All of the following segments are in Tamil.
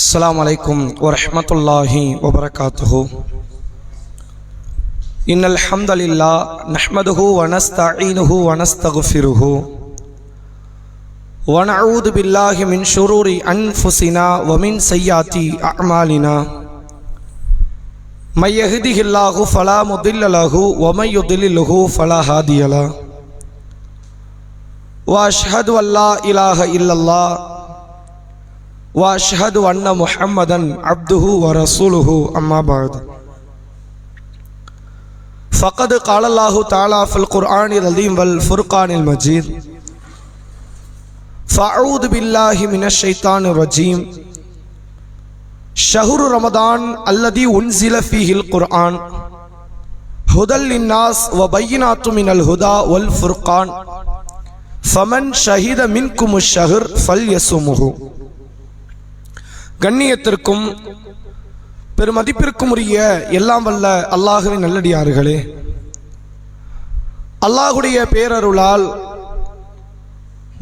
السلام عليكم ورحمة الله وبركاته. إن الحمد لله نحمده ونستعينه ونستغفره ونعوذ بالله من شرور أنفسنا ومن سيئات أعمالنا من يهده الله فلا مضل له ومن يضلله فلا هادي له وأشهد أن لا إله إلا الله وأشهد أن محمدا عبده ورسوله أما بعد فقد قال الله تعالى في القرآن العظيم والفرقان المجيد فأعوذ بالله من الشيطان الرجيم شهر رمضان الذي أنزل فيه القرآن هدى للناس وبينات من الهدى والفرقان فمن شهد منكم الشهر فليصمه. கண்ணியத்திற்கும் பெருமதிப்பிற்கும் உரிய எல்லாம் வல்ல அல்லாஹுவின் நல்லடியார்களே, அல்லாஹுடைய பேரருளால்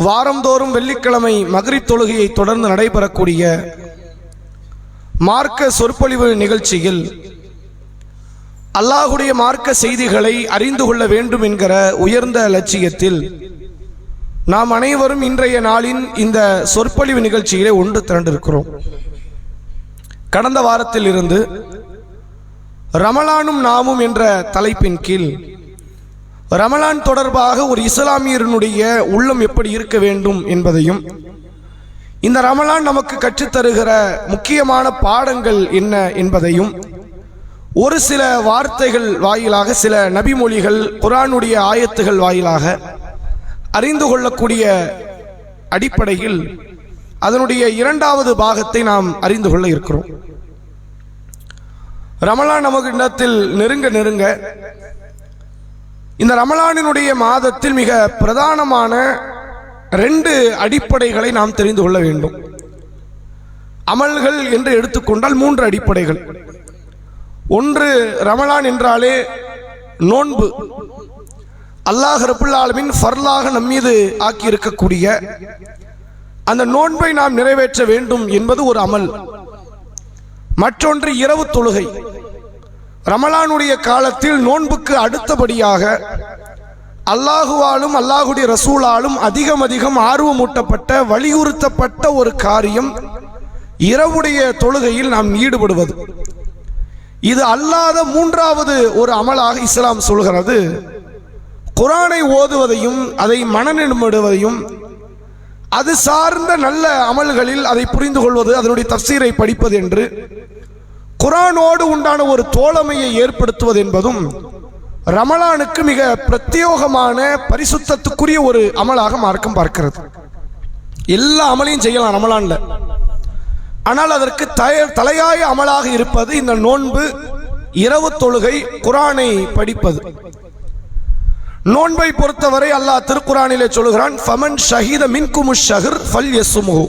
வாரந்தோறும் வெள்ளிக்கிழமை மக்ரிப் தொழுகையை தொடர்ந்து நடைபெறக்கூடிய மார்க்க சொற்பொழிவு நிகழ்ச்சியில் அல்லாஹுடைய மார்க்க செய்திகளை அறிந்து கொள்ள வேண்டும் என்கிற உயர்ந்த லட்சியத்தில் நாம் அனைவரும் இன்றைய நாளின் இந்த சொற்பொழிவு நிகழ்ச்சியிலே ஒன்று திரண்டிருக்கிறோம். கடந்த வாரத்தில் இருந்து ரமலானும் நாமும் என்ற தலைப்பின் கீழ் ரமலான் தொடர்பாக ஒரு இஸ்லாமியனுடைய உள்ளம் எப்படி இருக்க வேண்டும் என்பதையும், இந்த ரமலான் நமக்கு கற்றுத்தருகிற முக்கியமான பாடங்கள் என்ன என்பதையும், ஒரு சில வார்த்தைகள் வாயிலாக, சில நபிமொழிகள், குர்ஆனுடைய ஆயத்துகள் வாயிலாக அறிந்து கொள்ளக்கூடிய அடிப்படையில் அதனுடைய இரண்டாவது பாகத்தை நாம் அறிந்து கொள்ள இருக்கிறோம். ரமலான் நமக்கு இடத்தில் நெருங்க நெருங்க இந்த ரமலானினுடைய மாதத்தில் மிக பிரதானமான 2 அடிப்படைகளை நாம் தெரிந்து கொள்ள வேண்டும். அமல்கள் என்று எடுத்துக்கொண்டால் 3 அடிப்படைகள். ஒன்று, ரமலான் என்றாலே நோன்பு, அல்லாஹ் ரப்புல் ஆலமீன் ஃபர்லாக நம்மீது ஆக்கி இருக்கக்கூடிய அந்த நோன்பை நாம் நிறைவேற்ற வேண்டும் என்பது ஒரு அமல். மற்றொன்று இரவு தொழுகை. ரமலானுடைய காலத்தில் நோன்புக்கு அடுத்தபடியாக அல்லாஹுவாலும் அல்லாஹுடைய ரசூலாலும் அதிகம் ஆர்வமூட்டப்பட்ட, வலியுறுத்தப்பட்ட ஒரு காரியம் இரவுடைய தொழுகையில் நாம் ஈடுபடுவது. இது அல்லாத 3வது ஒரு அமலாக இஸ்லாம் சொல்கிறது. குர்ஆனை ஓதுவதையும் அதை மனநிடுவதையும், அது சார்ந்த நல்ல அமல்களில் அதை புரிந்து கொள்வது, அதனுடைய தஃசீரை படிப்பது என்று குர்ஆனோடு உண்டான ஒரு தோழமையை ஏற்படுத்துவது என்பதும் ரமலானுக்கு மிக பிரத்யேகமான பரிசுத்தத்துக்குரிய ஒரு அமலாக மார்க்கம் பார்க்கிறது. எல்லா அமலையும் செய்யலாம் ரமலான்ல, ஆனால் அதற்கு தலையாய அமலாக இருப்பது இந்த நோன்பு, இரவு தொழுகை, குர்ஆனை படிப்பது. நோன்பை பொறுத்தவரை அல்லாஹ் திருக்குர்ஆனிலே சொல்கிறான், ஃபமன் ஷஹீத மின்குமுஷ் ஷஹர் ஃபல்யஸ்முஹு.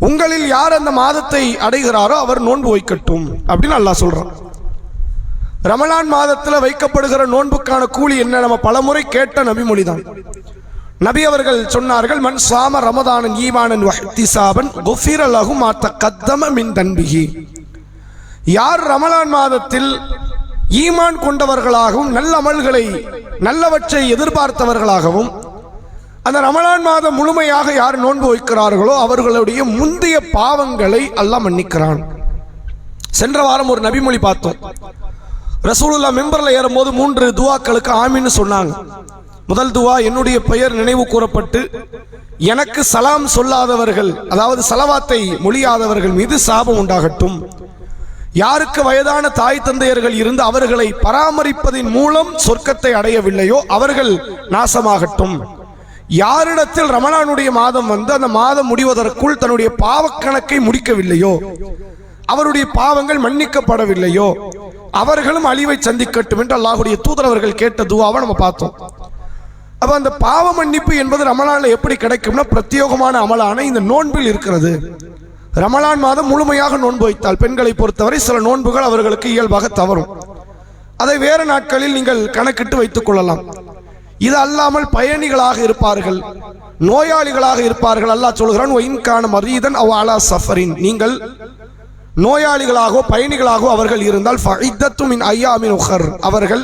உங்களில் யார் அந்த மாதத்தை அடைகிறாரோ அவர் நோன்பு வைக்கட்டும் அப்படின்னு அல்லாஹ் சொல்றான். ரமலான் மாதத்தில் வைக்கப்படுகிற நோன்புக்கான கூலி என்ன? நம்ம பலமுறை கேட்ட நபிமொழிதான். நபி அவர்கள் சொன்னார்கள், மன் ஸாம ரமதானன் ஈமானன் வஹ்திஸாபன் குஃபிர லஹு மா தகத்தம மின் தன்பிஹி. யார் ரமலான் மாதத்தில் ஈமான் கொண்டவர்களாகவும் நல்ல அமல்களை, நல்லவற்றை எதிர்பார்த்தவர்களாகவும் அந்த ரமலான் மாதம் முழுமையாக யார் நோன்பு வைக்கிறார்களோ அவர்களுடைய முந்தைய பாவங்களை அல்லாஹ் மன்னிக்கிறான். சென்ற வாரம் ஒரு நபிமொழி பார்த்தோம். ரசூலுல்லாஹ் மிம்பர்ல ஏறும்போது 3 துஆக்களுக்கு ஆமீன்னு சொன்னாங்க. முதல் துஆ, என்னுடைய பெயர் நினைவு கூறப்பட்டு எனக்கு சலாம் சொல்லாதவர்கள், அதாவது சலவாத்தை மொழியாதவர்கள் மீது சாபம் உண்டாகட்டும். யாருக்கு வயதான தாய் தந்தையர்கள் இருந்து அவர்களை பராமரிப்பதின் மூலம் சொர்க்கத்தை அடையவில்லையோ அவர்கள் நாசமாகட்டும். யாரிடத்தில் ரமலானுடைய மாதம் வந்து அந்த மாதம் முடிவதற்குள் தன்னுடைய பாவக்கணக்கை முடிக்கவில்லையோ, அவருடைய பாவங்கள் மன்னிக்கப்படவில்லையோ, அவர்களும் அழிவை சந்திக்கட்டும் என்று அல்லாஹ்வுடைய தூதர் அவர்கள் கேட்ட துஆவை நம்ம பார்த்தோம். அப்ப அந்த பாவ மன்னிப்பு என்பது ரமலான்ல எப்படி கிடைக்கும்னா பிரத்யேகமான அமலான இந்த நோன்பில் இருக்கிறது. ரமலான் மாதம் முழுமையாக நோன்பு வைத்தால், பெண்களை பொறுத்தவரை சில நோன்புகள் அவர்களுக்கு இயல்பாக தவறும், அதை வேறு நாட்களில் நீங்கள் கணக்கிட்டு வைத்துக் கொள்ளலாம். இது அல்லாமல் பயணிகளாக இருப்பார்கள், நோயாளிகளாக இருப்பார்கள். அல்லாஹ் சொல்கிறான், ஒயின்கான மரீதன் அவ் அலா சஃபரின், நீங்கள் நோயாளிகளாகவோ பயணிகளாகவோ அவர்கள் இருந்தால் ஃபஇத்தத்தும் மின் அய்யாமின் உஹர், அவர்கள்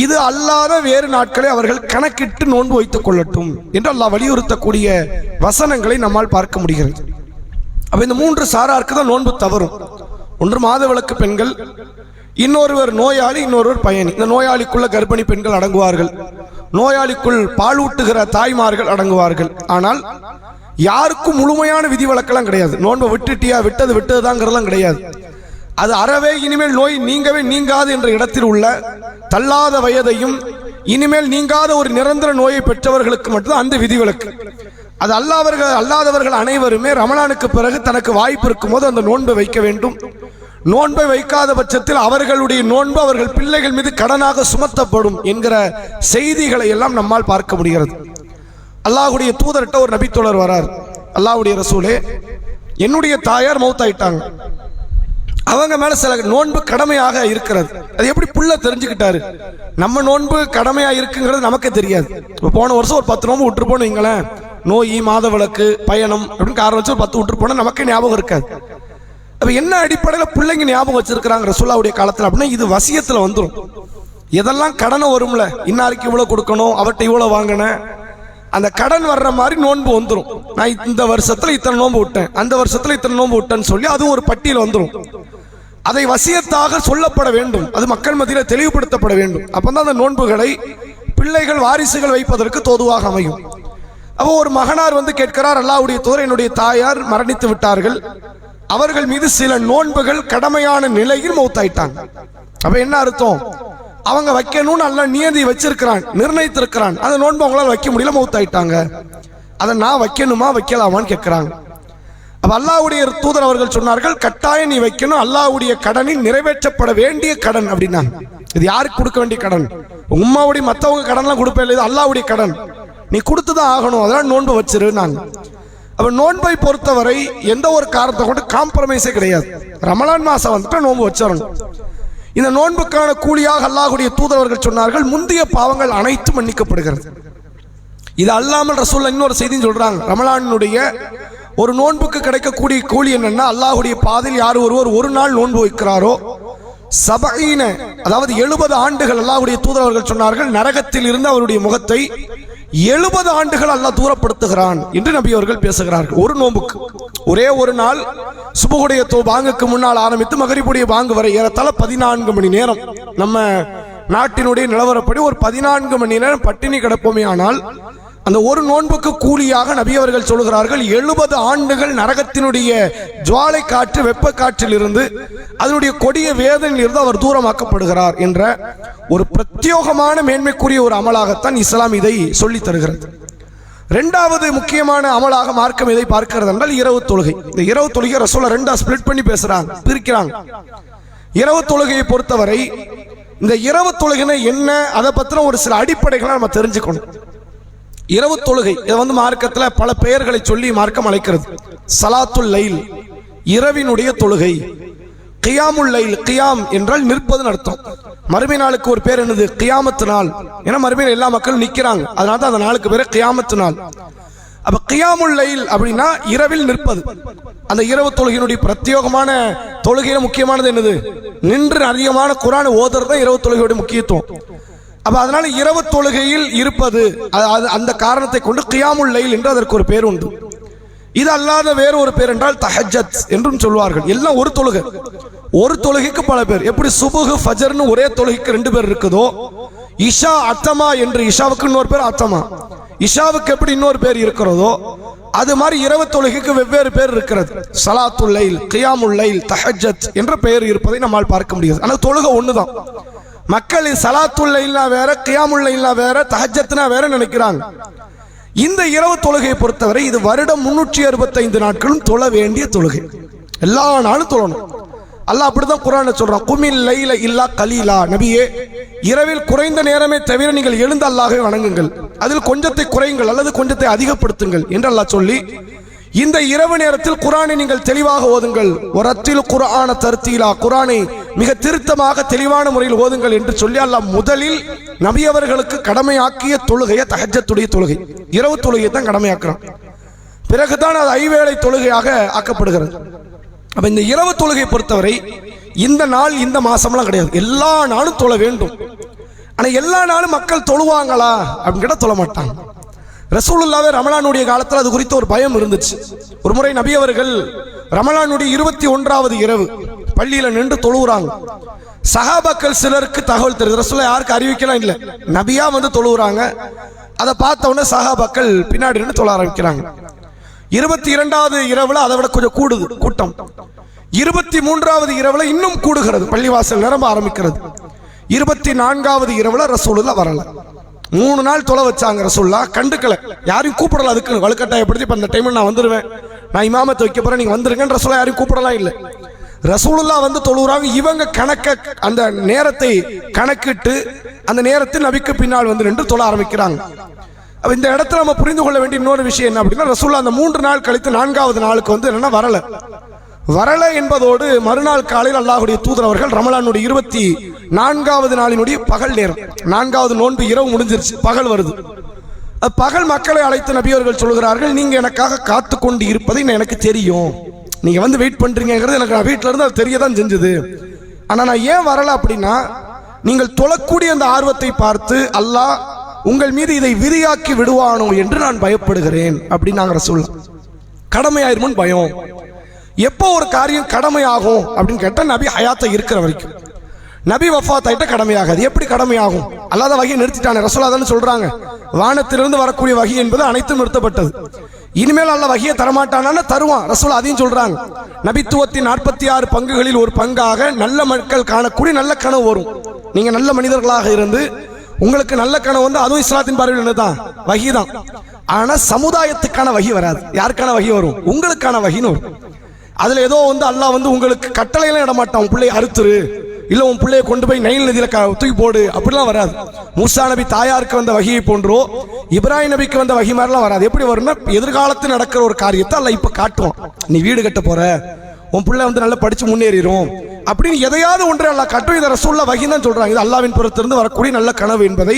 இது அல்லாத வேறு நாட்களை அவர்கள் கணக்கிட்டு நோன்பு வைத்துக் கொள்ளட்டும் என்று அல்லாஹ் வலியுறுத்தக்கூடிய வசனங்களை நம்மால் பார்க்க முடிகிறது. அப்ப இந்த மூன்று சாராருக்கு தான் நோன்பு தவறும். ஒன்று மாதவிலக்கு பெண்கள், இன்னொருவர் நோயாளி, இன்னொருவர் பயணி. இந்த நோயாளிக்குள்ள கர்ப்பிணி பெண்கள் அடங்குவார்கள், நோயாளிக்குள் பாலூட்டுகிற தாய்மார்கள் அடங்குவார்கள். ஆனால் யாருக்கும் முழுமையான விதிவிலக்கெல்லாம் கிடையாது. நோன்பை விட்டுட்டியா, விட்டதுதாங்கிறதெல்லாம் கிடையாது. அது அறவே இனிமேல் நோய் நீங்கவே நீங்காது என்ற இடத்தில் உள்ள தள்ளாத வயதையும் இனிமேல் நீங்காத ஒரு நிரந்தர நோயை பெற்றவர்களுக்கு மட்டும்தான் அந்த விதிவிலக்கு. அது அல்லாதவர்கள் அனைவருமே ரமலானுக்கு பிறகு தனக்கு வாய்ப்பு இருக்கும் போது அந்த நோன்பை வைக்க வேண்டும். நோன்பை வைக்காத பட்சத்தில் அவர்களுடைய நோன்பு அவர்கள் பிள்ளைகள் மீது கடனாக சுமத்தப்படும் என்கிற செய்திகளை எல்லாம் நம்மால் பார்க்க முடிகிறது. அல்லாஹ்வுடைய தூதர்கிட்ட ஒரு நபித்தோழர் வரார். அல்லாஹ்வுடைய ரசூலே, என்னுடைய தாயார் மௌத்தாயிட்டாங்க, அவங்க மேல சில நோன்பு கடமையாக இருக்கிறது. அது எப்படி புள்ள தெரிஞ்சுக்கிட்டாரு? நம்ம நோன்பு கடமையா இருக்குங்கிறது நமக்கே தெரியாது. போன வருஷம் ஒரு 10 நோன்பு விட்டு போன வைங்களேன், நோய், மாதவிலக்கு, பயணம் அப்படின்னு காரணம் வச்சு ஒரு 10 விட்டு போனா நமக்கே ஞாபகம் இருக்காது. அப்ப என்ன அடிப்படையில் பிள்ளைங்க ஞாபகம் வச்சிருக்கிறாங்க ரசூலுல்லாஹ்வுடைய காலத்துல அப்படின்னா, இது வசியத்துல வந்துடும். எதெல்லாம் கடனை வரும்ல, இன்னாருக்கு இவ்வளவு கொடுக்கணும், அவர்கிட்ட இவ்வளவு வாங்கினேன், அந்த கடன் வர்ற மாதிரி நோன்பு வந்துடும். நான் இந்த வருஷத்துல இத்தனை நோன்பு விட்டேன், அந்த வருஷத்துல இத்தனை நோன்பு விட்டேன்னு சொல்லி அது ஒரு பட்டியல் வந்துடும். அதை வசியத்தாக சொல்லப்பட வேண்டும், அது மக்கள் மத்தியில் தெளிவுபடுத்தப்பட வேண்டும். அப்பதான் அந்த நோன்புகளை பிள்ளைகள் வாரிசுகள் வைப்பதற்கு தோதுவாக அமையும். அப்போ ஒரு மகனார் வந்து கேட்கிறார், அல்லாஹ்வுடைய தூதர், என்னுடைய தாயார் மரணித்து விட்டார்கள், அவர்கள் மீது சில நோன்புகள் கடமையான நிலையில் மௌத்தாயிட்டாங்க. அப்ப என்ன அர்த்தம்? அவங்க வைக்கணும்னு அல்லாஹ் நியதி வச்சிருக்கிறான், நிர்ணயித்திருக்கிறான். அந்த நோன்பு அவங்களால வைக்க முடியல, மௌத்தாயிட்டாங்க. அதை நான் வைக்கணுமா வைக்கலாமான்னு கேட்கிறாங்க. அப்ப அல்லாஹ்வுடைய தூதர் அவர்கள் சொன்னார்கள், கட்டாயம் நீ வைக்கணும், அல்லாஹ்வுடைய கடனில் நிறைவேற்றப்பட வேண்டிய கடன் அப்படின்னா. இது யாருக்கு கொடுக்க வேண்டிய கடன்? உம்மாவுடைய மற்றவங்க கடன்லாம் கொடுப்பே இல்லை, இது அல்லாஹ்வுடைய கடன், நீ கொடுத்துதான் ஆகணும், அதெல்லாம் நோன்பு வச்சிரு. நான் அப்ப நோன்பை பொறுத்தவரை எந்த ஒரு காரணத்தை கொண்டு காம்ப்ரமைஸே கிடையாது. ரமலான் மாசம் வந்துட்டு நோன்பு வச்சிடணும். இந்த நோன்புக்கான கூலியாக அல்லாஹ்வுடைய தூதர் அவர்கள் சொன்னார்கள், முந்தைய பாவங்கள் அனைத்தும் மன்னிக்கப்படுகிறது. இது அல்லாமல் ரசூலுல்லாஹ் இன்னொரு செய்தியும் சொல்றாங்க, ரமலானுடைய ஒரு நோன்புக்கு கிடைக்கக்கூடிய கூலி என்னன்னா, அல்லாஹ்வுடைய பாதையில் யார் ஒருவர் ஒரு நாள் நோன்பு வைக்கிறாரோ, 70, அதாவது 70 ஆண்டுகள் அல்லாஹ்வுடைய தூதர் அவர்கள் சொன்னார்கள், நரகத்தில் இருந்து அவருடைய முகத்தை 70 ஆண்டுகள் அல்லாஹ் தூரப்படுத்துகிறான் என்று நபி அவர்கள் பேசுகிறார்கள். ஒரு நோன்புக்கு ஒரே ஒரு நாள் சுபஹுடைய பாங்குக்கு முன்னால் ஆரம்பித்து மகரிபுடைய பாங்கு வரை ஏறத்தாழ 14 மணி நேரம், நம்ம நாட்டினுடைய நிலவரப்படி ஒரு 14 மணி நேரம் பட்டினி கிடப்போமே. ஆனால் அந்த ஒரு நோன்புக்கு கூலியாக நபி அவர்கள் சொல்கிறார்கள், 70 ஆண்டுகள் நரகத்தினுடைய ஜுவாலை காற்று, வெப்ப காற்றில் இருந்து, அதனுடைய கொடிய வேதனையில் இருந்து அவர் தூரமாக்கப்படுகிறார் என்ற ஒரு பிரத்யேகமான மேன்மைக்குரிய ஒரு அமலாகத்தான் இஸ்லாம் இதை சொல்லி தருகிறது. இரண்டாவது முக்கியமான அமலாக மார்க்கம் இதை பார்க்கிறது என்றால் இரவு தொழுகை. இந்த இரவு தொழுகை ரசூலுல்லாஹ் ரெண்டா ஸ்பிளிட் பண்ணி பேசுறாங்க, பிரிக்கிறாங்க. இரவு தொழுகையை பொறுத்தவரை இந்த இரவு தொழுகை என்ன, அதை பத்தின ஒரு சில அடிப்படைகளை நம்ம தெரிஞ்சுக்கணும். இரவு தொழுகை இது வந்து மார்க்கத்தில் பல பெயர்களை சொல்லி மார்க்கம் அழைக்கிறது. சலாத்துல் லைல், இரவினுடைய தொழுகை. கியாமுல் லைல், கியாம் என்றால் நிற்பதுன்னு அர்த்தம். மறுமை நாளுக்கு ஒரு பேர் என்னது? கியாமத்து நாள். ஏன்னா மறுமையில் எல்லா மக்களும் நிற்கிறாங்க, அதனால தான் அந்த நாளுக்கு பேரு கியாமத்து நாள். அப்ப கியாமுல் லைல் அப்படின்னா இரவில் நிற்பது. அந்த இரவு தொழுகையினுடைய பிரத்யேகமான தொழுகையில முக்கியமானது என்னது? நின்று அதிகமான குர்ஆன் ஓதுறது தான் இரவு தொழுகையோட முக்கியத்துவம். அப்ப அதனால இரவு தொழுகையில் இருப்பது, அந்த காரணத்தை கொண்டு கியாமுல் லைல் என்று அதற்கு ஒரு பேர் உண்டு. இது அல்லாத வேறு ஒரு பேர் என்றால் தஹஜ்ஜத் என்றும் சொல்வார்கள். எல்லாம் ஒரு தொழுகை, ஒரு தொழுகைக்கு பல பேர். எப்படி சுபுஹ் ஃபஜர்னு ஒரே தொழுகைக்கு 2 பேர் இருக்குதோ, இஷா அத்தமா என்று இஷாவுக்கு இன்னொரு பேர் அத்தமா, இஷாவுக்கு எப்படி இன்னொரு பேர் இருக்கிறதோ, அது மாதிரி இரவு தொழுகைக்கு வெவ்வேறு பேர் இருக்கிறது. சலாத்துல் லைல், கியாமுல் லைல், தஹஜ்ஜத் என்ற பெயர் இருப்பதை நம்மால் பார்க்க முடியாது. ஆனால் தொழுகை ஒண்ணுதான். மக்கள் சலாத்துல் லைல்னா வேற, கியாமுல் லைல்னா வேற, தஹஜ்ஜத்னா வேற நினைக்கிறாங்க. இந்த இரவு தொழுகையை பொறுத்தவரை இது வருடம் 365 நாட்களும் தொழ வேண்டிய தொழுகை. எல்லா நாளும் தொழணும். அல்லாஹ் அப்படிதான் குர்ஆன்ல சொல்றான், குமில் லைல இல்லா கலீலா, நபியே இரவில் குறைந்த நேரமே தவிர நீங்கள் எழுந்து அல்லாஹ்வை வணங்குங்கள், அதில் கொஞ்சத்தை குறையுங்கள் அல்லது கொஞ்சத்தை அதிகப்படுத்துங்கள் என்று அல்லாஹ் சொல்லி இந்த இரவு நேரத்தில் குர்ஆனை நீங்கள் தெளிவாக ஓதுங்கள். வரத்தில் குர்ஆன தர்தீலா, குர்ஆனை மிக திருத்தமாக தெளிவான முறையில் ஓதுங்கள் என்று சொல்லி அல்லாஹ் முதலில் நபி அவர்களுக்கு கடமையாக்கிய தொழுகையை தஹஜ்ஜத்துடைய தொழுகை, இரவு தொழுகையை தான் கடமையாக்குறான். பிறகுதான் அது ஐவேளை தொழுகையாக ஆக்கப்படுகிறது. அப்ப இந்த இரவு தொழுகை பொறுத்தவரை இந்த நாள் இந்த மாசம்லாம் கிடையாது, எல்லா நாளும் தொழ வேண்டும். ஆனா எல்லா நாளும் மக்கள் தொழுவாங்களா அப்படின்னு கேட்டா தொழ மாட்டாங்க. ரசூலுல்லாஹ்வே ரமலானுடைய காலத்தில் அது குறித்து ஒரு பயம் இருந்துச்சு. ஒரு முறை நபி அவர்கள் ரமலானுடைய 21வது இரவு பள்ளியில நின்று தொழுகிறாங்க. சஹாபாக்கள் சிலருக்கு தகவல் தெரியுது, ரசூலுல்லாஹ் யாருக்கு அறிவிக்கலாம் இல்லை, நபியா வந்து தொழுகிறாங்க. அதை பார்த்த உடனே சஹாபாக்கள் பின்னாடி நின்று தொழ ஆரம்பிக்கிறாங்க. 22வது இரவுல அதை விட கொஞ்சம் கூடுது கூட்டம். 23வது இரவுல இன்னும் கூடுகிறது, பள்ளிவாசல் நிரம்ப ஆரம்பிக்கிறது. 24வது இரவுல ரசூலுல்லாஹ் வரல. 3 நாள் தொலை வச்சாங்க. ரசூலுல்லாஹ் கண்டுக்கல, யாரையும் கூப்பிடல. அதுக்கு வலுக்கட்டாயப்படுத்தி இப்ப இந்த டைம்ல நான் வந்துருவேன், நான் இமாமத்தை வைக்க போறேன், நீங்க வந்துருங்கன்னு ரசூலுல்லாஹ் யாரையும் கூப்பிடலாம் இல்லை. ரசூலுல்லாஹ் வந்து தொழுகிறாங்க. இவங்க கணக்க அந்த நேரத்தை கணக்கிட்டு அந்த நேரத்தில் நபிக்கு பின்னால் வந்து நின்று தொழ ஆரம்பிக்கிறாங்க. அப்ப இந்த இடத்துல நம்ம புரிந்து கொள்ள வேண்டிய இன்னொரு விஷயம் என்ன அப்படின்னா, ரசூலுல்லாஹ் அந்த 3 நாள் கழித்து 4வது நாளுக்கு வந்து என்னன்னா வரல என்பதோடு மறுநாள் காலையில் அல்லாஹ்வுடைய தூதர் அவர்கள் ரமலானுடைய 24வது நாளினுடைய பகல் நேரம், 4வது நோன்பு இரவு முடிஞ்சிருச்சு, பகல் வருது. பகல் மக்களை அழைத்து நபி அவர்கள் சொல்கிறார்கள், நீங்க எனக்காக காத்து கொண்டு இருப்பதை எனக்கு தெரியும், நீங்க வந்து வெயிட் பண்றீங்கிறது எனக்கு நான் வீட்டில இருந்து அது தெரியதான் செஞ்சது. ஆனா நான் ஏன் வரல அப்படின்னா, நீங்கள் தொழக்கூடிய அந்த ஆர்வத்தை பார்த்து அல்லாஹ் உங்கள் மீது இதை விதியாக்கி விடுவானோ என்று நான் பயப்படுகிறேன் அப்படின்னு நாங்க ரசூலுல்லாஹ். கடமையாயிருமுன் பயம். எப்போ ஒரு காரியம் கடமையாகும் அப்படின்னு கேட்டா, நபி ஹயாத்தை இருக்கிற வரைக்கும். நபி வஃபாத் ஆயிட்ட கடமையாகாது. எப்படி கடமையாகும்? அல்லாத வகையை நிறுத்திட்டானே, ரசூலுல்லாஹ் தானே சொல்றாங்க, வானத்திலிருந்து வரக்கூடிய வகை என்பது அனைத்தும் நிறுத்தப்பட்டது. இனிமேல் அல்லாஹ் வகையை தரமாட்டானா தருவான், ரசூலுல்லாஹ் அதையும் சொல்றாங்க. நபித்துவத்தின் 46 பங்குகளில் ஒரு பங்காக நல்ல மக்கள் காணக்கூடிய நல்ல கனவு வரும். நீங்க நல்ல மனிதர்களாக இருந்து உங்களுக்கு நல்ல கனவு வந்து அதுவும் இஸ்லாத்தின் பார்வையில் என்னதான் வகை தான். ஆனா சமுதாயத்துக்கான வகை வராது. யாருக்கான வகை வரும்? உங்களுக்கான வகைன்னு வரும். அதுல ஏதோ வந்து அல்லாஹ் வந்து உங்களுக்கு கட்டளையெல்லாம் இட மாட்டான், உன் பிள்ளையை அறுத்துரு, இல்ல உன் பிள்ளையை கொண்டு போய் நைல் நதியில தூக்கி போடு, அப்படிலாம் வராது. மூசா நபி தாயாருக்கு வந்த வகையை போன்றோ இப்ராஹிம் நபிக்கு வந்த வகை மாதிரிலாம் வராது. எப்படி வரும்னா, எதிர்காலத்தில் நடக்கிற ஒரு காரியத்தை அல்லாஹ் இப்ப காட்டுவான். நீ வீடு கட்ட போற, உன் பிள்ளை வந்து நல்லா படிச்சு முன்னேறிடும் அப்படின்னு எதையாவது ஒன்றை அல்லாஹ் காட்டும். இதை ரசூலுல்லாஹ் வகை தான் சொல்றாங்க. இது அல்லாஹ்வின் புறத்திலிருந்து வரக்கூடிய நல்ல கனவு என்பதை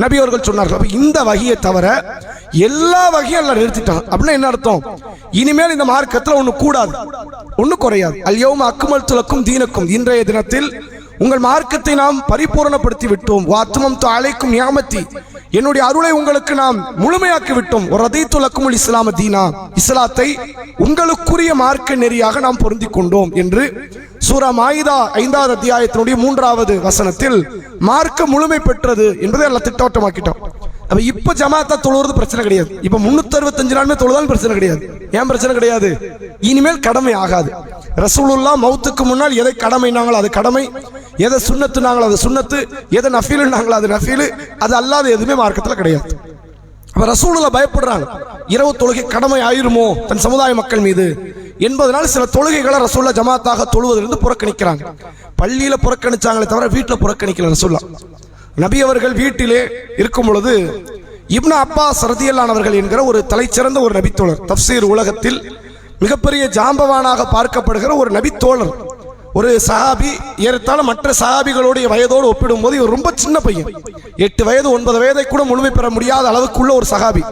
நபி அவர்கள் சொன்னார்கள். அப்ப இந்த வகையை தவிர எல்லா வகையும் அல்லாஹ் நிறுத்திட்டான். அப்படின்னா என்ன அர்த்தம்? இனிமேல் இந்த மார்க்கத்தில் ஒண்ணு கூடாது, ஒண்ணு குறையாது. அல்யௌம அக்மல்து லக்கும் தீனக்கும், இன்றைய தினத்தில் உங்கள் மார்க்கத்தை நாம் பரிபூரணப்படுத்தி விட்டோம். வாத்மம்து அலைக்கும் நியாமத்தி, என்னுடைய அருளை உங்களுக்கு நாம் முழுமையாக்கி விட்டோம். ரதீத்து லக்குமுல் இஸ்லாம தீனா, இஸ்லாத்தை உங்களுக்குரிய மார்க்க நெறியாக நாம் பொருந்தி கொண்டோம் என்று சூரா மாயிதா 5வது அத்தியாயத்தினுடைய 3வது வசனத்தில் மார்க்க முழுமை பெற்றது என்பதை எல்லாம் திட்டவட்டமாக்கிட்டோம். அப்ப இப்ப ஜமாத்தா தொழுவது பிரச்சனை கிடையாது. இப்ப 365 நாளுமே தொழுதாலும் பிரச்சனை கிடையாது. ஏன் பிரச்சனை கிடையாது? இனிமேல் கடமை ஆகாது. ரசூலுல்லாஹ் மௌத்துக்கு முன்னால் எதை கடமைனாங்களோ அது கடமை, எதை சுன்னத்துனாங்களோ அது சுன்னத்து, எதை நஃபீலுனாங்களோ அது நஃபீலு, அது அல்லாத எதுவுமே மார்க்கத்தில் கிடையாது. அப்ப ரசூலுல்லாஹ் பயப்படுறாங்க, இரவு தொழுகை கடமை ஆயிருமோ தன் சமுதாய மக்கள் மீது என்பதனால் சில தொழுகைகளை ரசூலுல்லாஹ் ஜமாத்தாக தொழுவதிலிருந்து புறக்கணிக்கிறாங்க. பள்ளியில புறக்கணிச்சாங்களே தவிர வீட்டில் புறக்கணிக்கல. ரசூலுல்லாஹ் நபி அவர்கள் வீட்டிலே இருக்கும் பொழுது இப்னு அப்பாஸ் ரலியல்லாஹு அவர்கள் என்கிற ஒரு தலைச்சிறந்த ஒரு நபித்தோழர், தஃப்சீர் உலகத்தில் மிகப்பெரிய ஜாம்பவானாக பார்க்கப்படுகிற ஒரு நபித்தோழர், ஒரு சஹாபி, ஏறத்தாழ மற்ற சஹாபிகளுடைய வயதோடு ஒப்பிடும்போது இவர் ரொம்ப சின்ன பையன், 8 வயது 9 வயதை கூட முழுமை பெற முடியாத அளவுக்குள்ள ஒரு சஹாபி.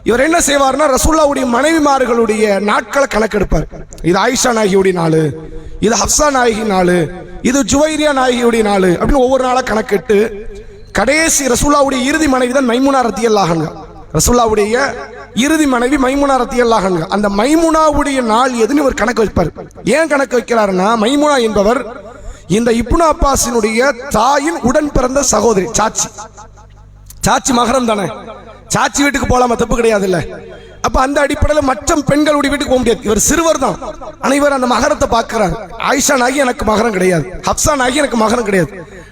இவர் என்ன செய்வார்னா, ரசூலுல்லாஹ்வுடைய மனைவிமார்களுடைய நாட்களை கணக்கெடுப்பார். இது ஆயிஷா நாயகியுடைய நாள், இது ஹப்சா நாயகி நாள், இது ஜுவைரியா நாயகியுடைய நாள் அப்படின்னு ஒவ்வொரு நாளா கணக்கிட்டு கடைசி ரசூலுல்லாஹ்வுடைய இறுதி மனைவி தான் மைமுனா ரலியல்லாஹு அன்ஹா. ரசூலுல்லாஹ்வுடைய இறுதி மனைவி மைமுனா ரலியல்லாஹு அன்ஹா. அந்த மைமுனாவுடைய நாள் எதுன்னு இவர் கணக்கு வைப்பார். ஏன் கணக்கு வைக்கிறாருன்னா, மைமுனா என்பவர் இந்த இப்னு அப்பாஸினுடைய தாயின் உடன் பிறந்த சகோதரி, சாச்சி மகரம் தானே, சாச்சி வீட்டுக்கு போலாமா, தப்பு கிடையாது இல்ல. அப்ப அந்த அடிப்படையில் மற்ற பெண்களுடைய வீட்டுக்கு போக முடியாது. இவர் சிறுவர் தான், ஆனா இவர் அந்த மகரத்தை பார்க்கிறார். ஆயிஷா நாயகி எனக்கு மகரம் கிடையாது, ஹப்சா நாயகி எனக்கு மகரம் கிடையாது,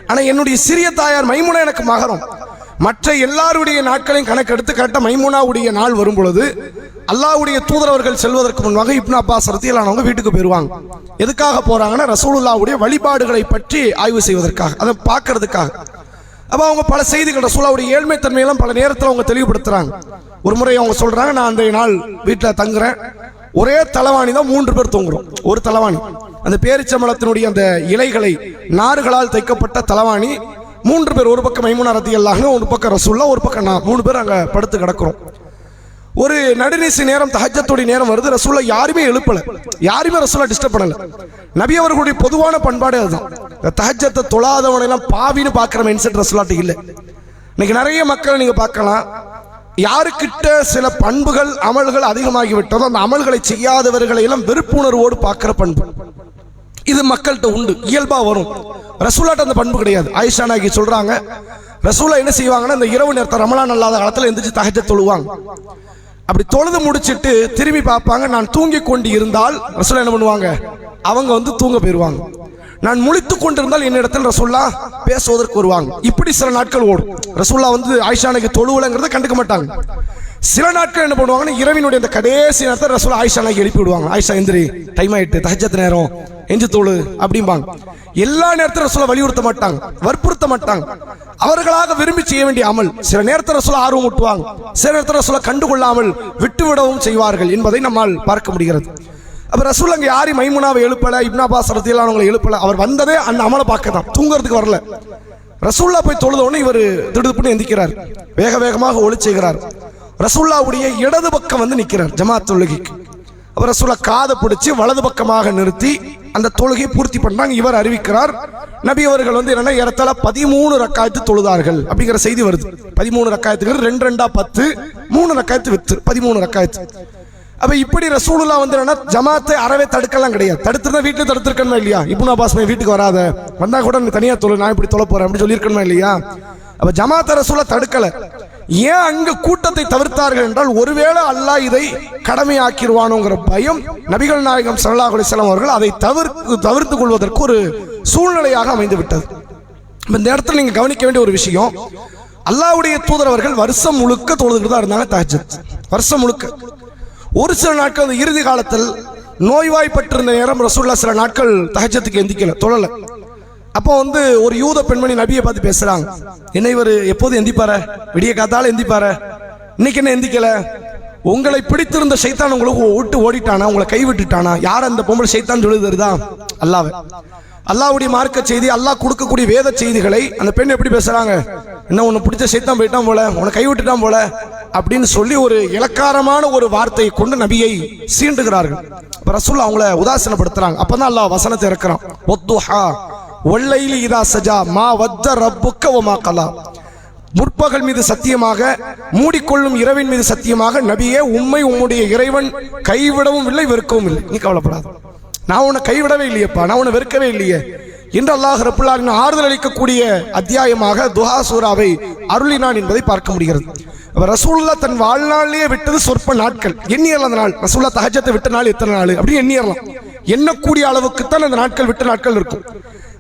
ஆனா என்னுடைய சிறிய தாயார் மைமுனா எனக்கு மகரம். மற்ற எல்லாருடைய நாட்களையும் கணக்கெடுத்து கரெக்டா மைமுனாவுடைய நாள் வரும் பொழுது அல்லாஹ்வுடைய தூதரவர்கள் செல்வதற்கு முன்பாக இப்னு அப்பாஸ் ரலியல்லாஹு அன்ஹு வீட்டுக்கு போயிருவாங்க. எதுக்காக போறாங்கன்னா, ரசூலுல்லாஹ்வுடைய வழிபாடுகளை பற்றி ஆய்வு செய்வதற்காக, அதை பார்க்கறதுக்காக. அப்போ அவங்க பல செய்திகள் ரசூலுல்லாஹ்வுடைய ஏழ்மைத்தன்மையெல்லாம் பல நேரத்தில் அவங்க தெளிவுபடுத்துறாங்க. ஒரு முறை அவங்க சொல்றாங்க, நான் அந்த நாள் வீட்டில் தங்குறேன், ஒரே தலவாணி தான் 3 பேர் தூங்குறோம். ஒரு தலவாணி, அந்த பேரிச்சம்பழத்தினுடைய அந்த இலைகளை நார்களால் தைக்கப்பட்ட தலவாணி, 3 பேர், ஒரு பக்கம் மைமுனா ரலியல்லாஹு அன்ஹா, ஒரு பக்கம் ரசூலுல்லாஹ், ஒரு பக்கம் நான், 3 பேர் அங்கே படுத்து கிடக்கிறோம். ஒரு நடுநிசி நேரம், தஹஜ்ஜத்துடைய நேரம் வருது. ரசூலுல்லாஹ் யாருமே எழுப்பல, யாருமே ரசூலுல்லாஹ் டிஸ்டர்ப் பண்ணல. நபி அவர்களுடைய பொதுவான பண்பாடு அதுதான். தஹஜ்ஜத்தை தொழாதவனெல்லாம் பாவின்னு பார்க்குற மைண்ட்செட் ரசூலுல்லாஹ்ட்ட இல்லை. இன்னைக்கு நிறைய மக்கள் நீங்க பார்க்கலாம், யாருக்கிட்ட சில பண்புகள் அமல்கள் அதிகமாகி விட்டதோ அந்த அமல்களை செய்யாதவர்களை எல்லாம் வெறுப்புணர்வோடு பார்க்கிற பண்பு இது மக்கள்கிட்ட உண்டு, இயல்பா வரும். ரசூலுல்லாஹ்ட்ட அந்த பண்பு கிடையாது. ஆயிஷா நாயகி சொல்றாங்க, ரசூலுல்லாஹ் என்ன செய்வாங்கன்னா, இந்த இரவு நேரத்தை ரமலான் அல்லாத காலத்தில் எந்திரிச்சு தஹஜ்ஜத் தொழுவாங்க. அப்படி தொழுது முடிச்சிட்டு திரும்பி பார்ப்பாங்க. நான் தூங்கி கொண்டு இருந்தால் ரசூலுல்லாஹ் என்ன பண்ணுவாங்க, அவங்க வந்து தூங்க போயிருவாங்க. நான் முழித்து கொண்டிருந்தால் என்னிடத்தில் ரசூலுல்லாஹ் பேசுவதற்கு வருவாங்க. இப்படி சில நாட்கள் ஓடும். ரசூலுல்லாஹ் வந்து ஆயிஷா நாயகி தொழுவலங்கிறத கண்டுக்க மாட்டாங்க. சில நாட்கள் என்ன பண்ணுவாங்கன்னா, இரவினுடைய இந்த கடைசி நேரத்தில் ரசூலுல்லாஹ் ஆயிஷா நாயகி எழுப்பி விடுவாங்க. ஆயிஷா எந்திரி, டைம் ஆயிட்டு, தஹஜ்ஜத் நேரம், எஞ்சி தொழு அப்படிம்பாங்க. எல்லா நேரத்திலும் ரசூலுல்லாஹ் வலியுறுத்த மாட்டாங்க, வற்புறுத்த மாட்டாங்க. அவர்களாக விரும்பி செய்ய வேண்டிய அமல் சில நேரத்தில் ரசூலுல்லாஹ் ஆர்வம் ஊட்டுவாங்க, சில நேரத்தில் ரசூலுல்லாஹ் கண்டுகொள்ளாமல் விட்டுவிடவும் செய்வார்கள் என்பதை நம்மால் பார்க்க முடிகிறது. அப்ப ரசூலுல்லாஹ் அங்கே யாரையும் மைமுனாவை எழுப்பல, இப்னு அப்பாஸ் ரலியல்லாஹு அன்ஹு எழுப்பல. அவர் வந்ததே அந்த அமலை பார்க்க தான், தூங்குறதுக்கு வரல. ரசூலுல்லாஹ் போய் தொழுத உடனே இவர் திடுதுப்புன்னு எந்திக்கிறார், வேக வேகமாக ஒளி செய்கிறார். ரசூலுல்லாஹ்வுடைய இடது பக்கம் வந்து நிற்கிறார் ஜமாத் தொழுகைக்கு. அவர் ரசூலுல்லாஹ் காதை பிடிச்சி வலது பக்கமாக நிறுத்தி அந்த தொழுகையை பூர்த்தி பண்ணாங்க. இவர் அறிவிக்கிறார், நபி அவர்கள் வந்து என்னன்னா ஏறத்தாழ 13 ரக்காயத்து தொழுதார்கள் அப்படிங்கிற செய்தி வருது. 13 ரக்காயத்துக்கு 2 2 10, 3 ரக்காயத்து வித்து 13 ரக்காயத்து. அப்ப இப்படி ரசூலுல்லாஹ் வந்து என்னன்னா ஜமாத்தை அறவே தடுக்கலாம் கிடையாது. தடுத்துருந்தா வீட்டுல தடுத்திருக்கணுமா இல்லையா? இப்னு அப்பாஸ் வீட்டுக்கு வராத, வந்தா கூட நீ தனியா தொழு, நான் இப்படி தொழ போறேன் அப்படி சொல்லியிருக்கணுமா இல்லையா? அப்ப ஜமாத்தை ரசூலுல்லாஹ் தடுக்கல. ஏன் அங்க கூட்டத்தை தவிர்த்தார்கள் என்றால், ஒருவேளை அல்லாஹ் இதை கடமையாக்கிடுவானோங்கிற பயம் நபிகள் நாயகம் ஸல்லல்லாஹு அலைஹி வஸல்லம் அவர்கள் அதை தவிர்த்துக் கொள்வதற்கு ஒரு சூழ்நிலையாக அமைந்து விட்டது. இந்த இடத்துல நீங்க கவனிக்க வேண்டிய ஒரு விஷயம், அல்லாஹ்வுடைய தூதரவர்கள் வருஷம் முழுக்க தொழுதுகிட்டு தான் இருந்தாங்க தஹஜ்ஜத், வருஷம் முழுக்க. ஒரு சில நாட்கள் அந்த இறுதி காலத்தில் நோய்வாய்ப்பட்டிருந்த நேரம் ரசூலுல்லாஹ் சில நாட்கள் தஹஜ்ஜத்துக்கு எந்திக்கல, தொழல. அப்போ வந்து ஒரு யூத பெண்மணி நபியை பார்த்து பேசுறாங்க, என்ன இவர் எப்போது எந்திப்பார, விடிய காத்தால எந்திப்பார, இன்னைக்கு என்ன எந்திக்கல? உங்களை பிடித்திருந்த சைத்தான் உங்களுக்கு விட்டு ஓடிட்டானா, உங்களை கைவிட்டுட்டானா? யார் அந்த பொம்பளை சைத்தான் சொல்லி தருதா? அல்லாஹ். அல்லாஹ்வுடைய மார்க்க செய்தி, அல்லாஹ் கொடுக்கக்கூடிய வேத செய்திகளை அந்த பெண் எப்படி பேசுறாங்க, என்ன உன்னை பிடிச்ச சைத்தான் போயிட்டான் போல, உன்னை கைவிட்டுட்டான் போல அப்படின்னு சொல்லி ஒரு இலக்காரமான ஒரு வார்த்தையை கொண்டு நபியை சீண்டுகிறார்கள். அப்ப ரசூலுல்லாஹ் அவங்கள உதாசீனப்படுத்துறாங்க. அப்பதான் அல்லாஹ் வசனத்தை இறக்குறான், வத்துஹா வல்லைலி இதா சஜா மா வத்த ரப்புக்க வமா கலா. முற்பகல் மீது சத்தியமாக, மூடிக்கொள்ளும் இரவின் மீது சத்தியமாக, நபியே உம்மை உம்முடைய இறைவன் கைவிடவும் இல்லை, வெறுக்கவும் இல்லை. நீ கவலைப்படாத, நான் உன்னை கைவிடவே இல்லையப்பா, நான் உன்னை வெறுக்கவே இல்லையே என்று அல்லாஹ் ரப்புல் ஆலமீன் ஆறுதல் அளிக்கக்கூடிய அத்தியாயமாக துஹா சூராவை அருளினான் என்பதை பார்க்க முடிகிறது. ரசூலுல்லாஹ் தன் வாழ்நாளிலேயே விட்டது சொற்ப நாட்கள், எண்ணியறலாம். அந்த நாள் ரசூலுல்லாஹ் தஹஜ்ஜத்தை விட்ட நாள் எத்தனை நாள் அப்படி எண்ணியறலாம். எண்ணக்கூடிய அளவுக்குத்தான் அந்த நாட்கள் விட்ட நாட்கள் இருக்கும்.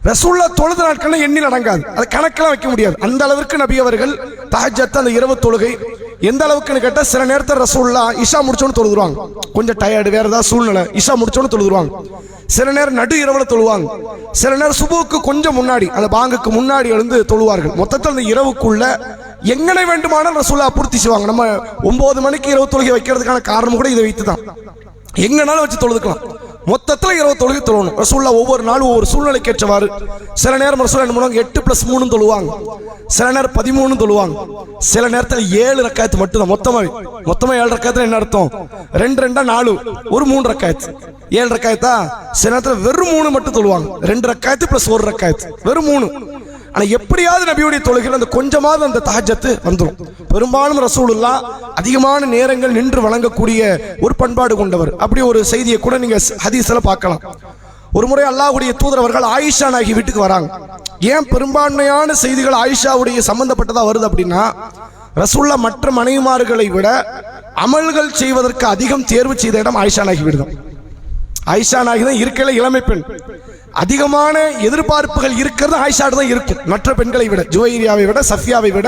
ரசூலுல்லாஹ் தொழுத நாட்கள் எண்ணி நடங்காது, அது கணக்கெல்லாம் வைக்க முடியாது. அந்த அளவிற்கு நபி அவர்கள் தஹஜ்ஜத், அந்த இரவு தொழுகை எந்த அளவுக்குன்னு கேட்டால், சில நேரத்தில் ரசூலுல்லாஹ் இஷா முடிச்சோன்னு தொழுதுருவாங்க, கொஞ்சம் டயர்டு வேற ஏதாவது சூழ்நிலை, இஷா முடிச்சோன்னு தொழுதுருவாங்க. சில நேரம் நடு இரவுல தொழுவாங்க, சில நேரம் சுபுக்கு கொஞ்சம் முன்னாடி, அந்த பாங்குக்கு முன்னாடி எழுந்து தொழுவார்கள். மொத்தத்தில் அந்த இரவுக்குள்ள எங்கனை வேண்டுமானால் ரசூலுல்லாஹ் பூர்த்தி செய்வாங்க. நம்ம 9 மணிக்கு இரவு தொழுகை வைக்கிறதுக்கான காரணம் கூட இதை வைத்து தான், எங்கனாலும் வச்சு தொழுதுக்கலாம். மொத்தத்தில் இரவு தொழுகை தொழணும். ரசூலுல்லாஹ் ஒவ்வொரு நாளும் ஒவ்வொரு சூழ்நிலைக்கு ஏற்றவாறு, சில நேரம் ரசூலுல்லாஹ் என்ன பண்ணுவாங்க, 8+3 தொழுவாங்க, சில நேரம் 13 தொழுவாங்க, சில நேரத்தில் 7 ரக்காயத்து மட்டும் தான். மொத்தமா 7 ரக்காயத்துல என்ன அர்த்தம், 2 2 4, ஒரு 3 ரக்காயத்து, 7 ரக்காயத்தா? சில நேரத்தில் வெறும் 3 மட்டும் தொழுவாங்க, 2 ரக்காயத்து பிளஸ் 1 ரக்காயத்து, வெறும் 3. ஆனா எப்படியாவது நபியுடைய தொழுகையில் அந்த கொஞ்சமாவது அந்த தஹஜ்ஜத் வந்துடும். பெரும்பாலும் ரசூலுல்லாஹ் அதிகமான நேரங்கள் நின்று வழங்கக்கூடிய ஒரு பண்பாடு கொண்டவர். அப்படி ஒரு செய்தியை கூட நீங்க ஹதீஸ்ல பார்க்கலாம். ஒரு முறை அல்லாஹ்வுடைய தூதர் அவர்கள் ஆயிஷா நாயகி வீட்டுக்கு வராங்க. ஏன் பெரும்பான்மையான செய்திகள் ஆயிஷாவுடைய சம்பந்தப்பட்டதா வருது அப்படின்னா, ரசூலுல்லாஹ் மற்ற மனைவிமார்களை விட அமல்கள் செய்வதற்கு அதிகம் தேர்வு செய்த இடம் ஆயிஷா நாயகி வீடு தான். ஆயிஷா நாயகி தான் இருக்கல இளமை பெண், அதிகமான எதிர்பார்ப்புகள் இருக்கிறது ஆயிஷாடு தான் இருக்கும். மற்ற பெண்களை விட, ஜுவைரியாவை விட, சஃபியாவை விட,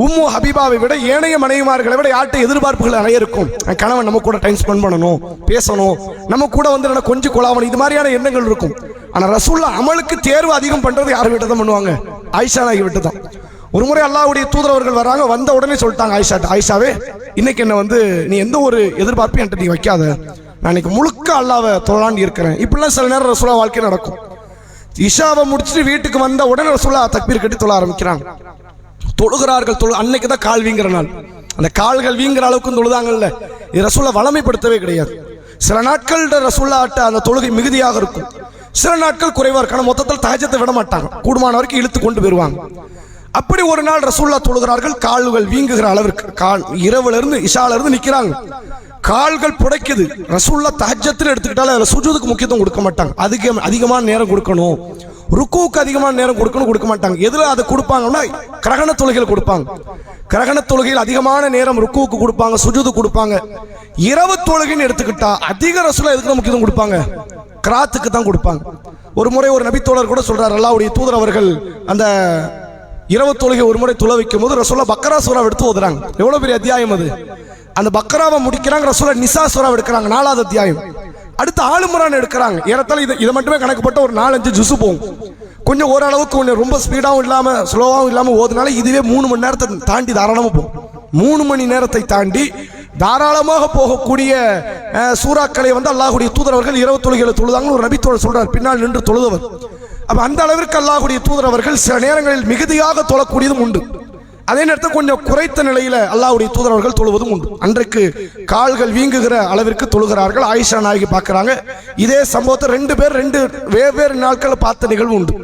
உம்மு ஹபீபாவை விட, ஏனைய மனைவிமார்களை விட யார்கிட்ட எதிர்பார்ப்புகள் நிறைய இருக்கும். கணவன் நம்ம கூட டைம் ஸ்பெண்ட் பண்ணணும், பேசணும், நம்ம கூட வந்து கொஞ்சம் கொலாவணும், இது மாதிரியான எண்ணங்கள் இருக்கும். ஆனா ரசூலுல்லாஹ் அமலுக்கு தேர்வு அதிகம் பண்றது யார் விட்டு தான் பண்ணுவாங்க, ஆயிஷா நாயகி விட்டு தான். ஒரு முறை அல்லாஹ்வுடைய தூதர் அவர்கள் வராங்க, வந்த உடனே சொல்லிட்டாங்க ஆயிஷாவே, இன்னைக்கு என்ன வந்து நீ எந்த ஒரு எதிர்பார்ப்பையும் என்கிட்ட நீ வைக்காத, நான் இன்னைக்கு முழுக்க அல்லாஹ்வை தொழலான்னு இருக்கிறேன். இப்படிலாம் சில நேரம் ரசூலுல்லாஹ் வாழ்க்கை நடக்கும். இஷாவை முடிச்சுட்டு வீட்டுக்கு வந்த உடனே ரசூலுல்லாஹ் தக்பீர் கட்டி தொழ ஆரம்பிக்கிறாங்க. தொழுகிறார்கள். அன்னைக்கு தான் கால் வீங்குற நாள். அந்த கால்கள் வீங்குற அளவுக்கு தொழுதாங்கல்ல, இது ரசூலுல்லாஹ் வளமைப்படுத்தவே கிடையாது. சில நாட்கள் ரசூலுல்லாஹ்ட்ட அந்த தொழுகை மிகுதியாக இருக்கும், சில நாட்கள் குறைவா இருக்கும். ஆனால் மொத்தத்தில் தஹஜ்ஜத்தை விட மாட்டாங்க, கூடுமான வரைக்கும் இழுத்து கொண்டு போயிருவாங்க. அப்படி ஒரு நாள் ரசூலுல்லாஹ் தொழுகிறார்கள், கால்கள் வீங்குகிற அளவிற்கு. இரவுல இருந்து இஷால இருந்து நிக்கிறாங்க, கால்கள் புடைக்குது. ரசூலுல்லாஹ் தஹஜ்ஜத்தில் எடுத்துக்கிட்டாலும் அதில் சுஜூதுக்கு முக்கியத்துவம் கொடுக்க மாட்டாங்க. அதுக்கு அதிகமான நேரம் கொடுக்கணும், ருக்குவுக்கு அதிகமான நேரம் கொடுக்க மாட்டாங்க. எதுல அதை கொடுப்பாங்கன்னா கிரகண தொழுகையில் கொடுப்பாங்க. கிரகண தொழுகையில் அதிகமான நேரம் ருக்குவுக்கு கொடுப்பாங்க, சுஜூது கொடுப்பாங்க. இரவு தொழுகைன்னு எடுத்துக்கிட்டா அதிக ரசூலுல்லாஹ் எதுக்கு முக்கியத்துவம் கொடுப்பாங்க? கிராத்துக்கு தான் கொடுப்பாங்க. ஒரு முறை ஒரு நபித்தோழர் கூட சொல்றார், அல்லாஹ்வுடைய தூதர் அவர்கள் அந்த இரவு தொழுகை ஒரு முறை தொழ வைக்கும் போது ரசூலுல்லாஹ் பக்ரா சூரா எடுத்து ஓதுறாங்க. எவ்வளவு பெரிய அத்தியாயம் அது! அந்த பக்ராவை முடிக்கிறாங்க, ரசூலுல்லாஹ் நிசா சூரா எடுக்கிறாங்க, 4வது அத்தியாயம். அடுத்து ஆலு இம்ரான் எடுக்கிறாங்க. ஏறத்தாழ இதை மட்டுமே கணக்கு போட்ட ஒரு 4-5 ஜுசு போகும். கொஞ்சம் ஓரளவுக்கு கொஞ்சம் ரொம்ப ஸ்பீடாகவும் இல்லாம ஸ்லோவாகவும் இல்லாம ஓதுனால இதுவே 3 மணி நேரத்தை தாண்டி தாராளமாக போகும். 3 மணி நேரத்தை தாண்டி தாராளமாக போகக்கூடிய சூறாக்களை வந்து அல்லாஹ்வுடைய தூதர் அவர்கள் இரவு தொழுகையில தொழுதாங்கன்னு ஒரு நபித்தோழர் சொல்றார், பின்னால் நின்று தொழுதவர். அப்ப அந்த அளவிற்கு அல்லாஹ்வுடைய தூதர் அவர்கள் சில நேரங்களில் மிகுதியாக தொழக்கூடியதும் உண்டு, அதே நேரத்தில் கொஞ்சம் குறைத்த நிலையில அல்லாஹ்வுடைய தூதர் அவர்கள் தொழுவதும் உண்டு. அன்றைக்கு கால்கள் வீங்குகிற அளவிற்கு தொழுகிறார்கள். ஆயிஷா நாயகி பார்க்கறாங்க. இதே சம்பவத்தை 2 பேர் 2 வெவ்வேறு நாட்கள் பார்த்த நிகழ்வு உண்டு.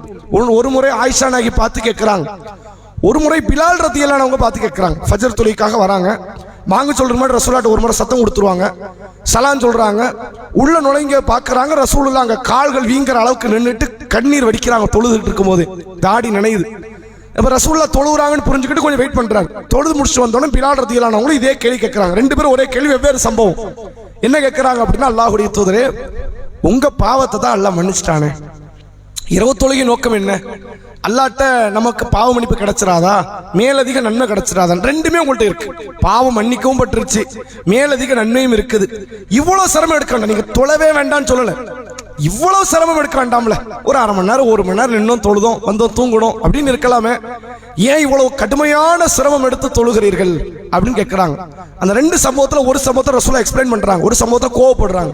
ஒரு முறை ஆயிஷா நாயகி பார்த்து கேட்கிறாங்க, ஒரு முறை பிலால் ரலியல்லாஹு அன்ஹு பார்த்து கேட்கிறாங்க. ஃபஜ்ர் தொழுகைக்காக வராங்க, வாங்க சொல்ற மாதிரி ரசூலுல்லாஹ் ஒரு முறை சத்தம் கொடுத்துருவாங்க, சலாம் சொல்றாங்க, உள்ள நுழைங்க பார்க்கறாங்க, ரசூலுல்லாஹ் அங்க கால்கள் வீங்குற அளவுக்கு நின்றுட்டு கண்ணீர் வடிக்கிறாங்க. தொழுதுட்டு இருக்கும் போது தாடி நனையுது. இப்ப ரசூலுல்லாஹ் தொழுகிறாங்கன்னு புரிஞ்சுக்கிட்டு கொஞ்சம் வெயிட் பண்றாங்க. தொழுது முடிச்சுட்டு வந்தோடனே பிலால் ரலியல்லாஹு அன்ஹு இதே கேள்வி கேட்கறாங்க. 2 பேரும் ஒரே கேள்வி, வெவ்வேறு சம்பவம். என்ன கேட்கறாங்க அப்படின்னா, அல்லாஹ்வுடைய தூதரே, உங்க பாவத்தை தான் அல்லாஹ் மன்னிச்சிட்டானே, இரவு தொழுகை நோக்கம் என்ன? அல்லாஹ்ட்ட நமக்கு பாவ மன்னிப்பு கிடைச்சிராதா, மேலதிக நன்மை கிடைச்சிராதா? 2மே உங்கள்கிட்ட இருக்கு. பாவம் மன்னிக்கவும் பட்டுருச்சு, மேலதிக நன்மையும் இருக்குது. இவ்வளவு சிரமம் எடுக்க வேண்டாம், நீங்க தொழவே வேண்டாம்னு சொல்லல, இவ்வளவு சிரமம் எடுக்க வேண்டாம்ல. ஒரு 1/2 மணி நேரம் 1 மணி நேரம் நின்னோம், தொழுதோம், வந்தோம், தூங்கணும் அப்படின்னு இருக்கலாமே, ஏன் இவ்வளவு கடுமையான சிரமம் எடுத்து தொழுகிறீர்கள் அப்படின்னு கேட்கிறாங்க. அந்த 2 சம்பவத்துல ஒரு சம்பவத்தை ரசூலுல்லாஹ் எக்ஸ்பிளைன் பண்றாங்க, ஒரு சம்பவத்தை கோவப்படுறாங்க.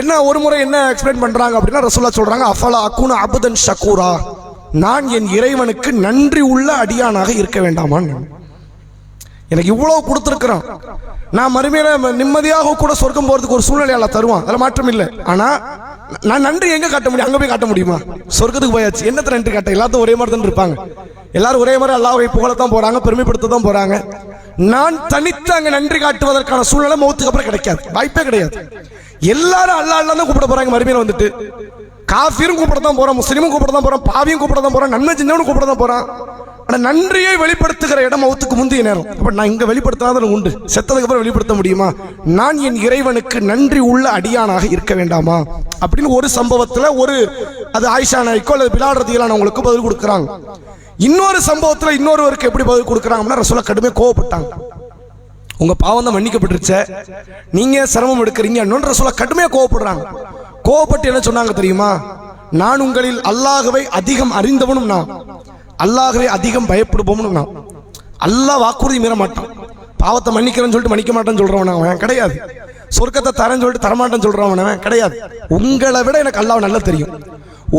என்ன ஒரு முறை என்ன எக்ஸ்பிளைன் பண்றாங்க அப்படின்னா, ரசூலுல்லாஹ் சொல்றாங்க, அஃபலா அகுன அப்தன் ஷக்கூரா, நான் என் இறைவனுக்கு நன்றி உள்ள அடியானாக இருக்க வேண்டாமான்னு. எனக்கு இவ்வளவு கொடுத்துருக்கிறான், நான் மறுமையில நிம்மதியாக கூட சொர்க்கம் போறதுக்கு ஒரு சூழ்நிலை எல்லாம் தருவான், அதில் மாற்றம் இல்லை. ஆனா நான் நன்றி எங்க காட்ட முடியும்? அங்க போய் காட்ட முடியுமா? சொர்க்கத்துக்கு போயாச்சு, என்னத்த நன்றி காட்ட? எல்லாத்தையும் ஒரே மாதிரி தான் இருப்பாங்க, எல்லாரும் ஒரே மாதிரி அல்லாஹ்வை புகழத்தான் போறாங்க, பெருமைப்படுத்த தான் போறாங்க. நான் தனித்து அங்க நன்றி காட்டுவதற்கான சூழ்நிலை மௌத்துக்கு அப்புறம் கிடைக்காது, வாய்ப்பே கிடையாது. எல்லாரும் அல்லாஹ் அல்லாஹ் தான் கூப்பிட போறாங்க. மறுமையில வந்துட்டு காஃபிரும் கூப்பிட தான் போறான், முஸ்லிமும் கூப்பிட தான் போறான், பாவியும் கூப்பிட தான் போறான், நன்மை செஞ்சவனும் கூப்பிட தான் போறான். ஆனா நன்றியை வெளிப்படுத்துகிற இடம் மௌத்துக்கு முந்தைய நேரம். அப்ப நான் இங்க வெளிப்படுத்தாத உண்டு, செத்ததுக்கு அப்புறம் வெளிப்படுத்த முடியுமா? நான் என் இறைவனுக்கு நன்றி உள்ள அடியானாக இருக்க வேண்டாமா அப்படின்னு ஒரு சம்பவத்துல அது ஆயிஷா நாய்க்கோ அல்லது பிலால் ரலியல்லாஹு அன்ஹுவுக்கு பதில் கொடுக்குறாங்க. இன்னொரு சம்பவத்துல இன்னொருவருக்கு எப்படி பதில் கொடுக்குறாங்கன்னா, ரசூலுல்லாஹ் கடுமையா கோவப்பட்டாங்க. உங்க பாவம் தான் மன்னிக்கப்பட்டுருச்ச, நீங்க சிரமம் எடுக்கிறீங்க. ரசூலுல்லாஹ் கடுமையா கோவப்படுறாங்க. கோவப்பட்டு என்ன சொன்னாங்க தெரியுமா? நான் உங்களில் அல்லாஹ்வை அதிகம் அறிந்தவனும் நான், அல்லாஹ்வை அதிகம் பயப்படுபவனும் நான். அல்லாஹ் வாக்குறுதி மீற மாட்டான். பாவத்தை மன்னிக்கிறேன்னு சொல்லிட்டு மன்னிக்க மாட்டேன்னு சொல்றவன் அவன் கிடையாது. சொர்க்கத்தை தரேன்னு சொல்லிட்டு தரமாட்டேன்னு சொல்றவன் அவன் கிடையாது. உங்களை விட எனக்கு அல்லாஹ் நல்லா தெரியும்,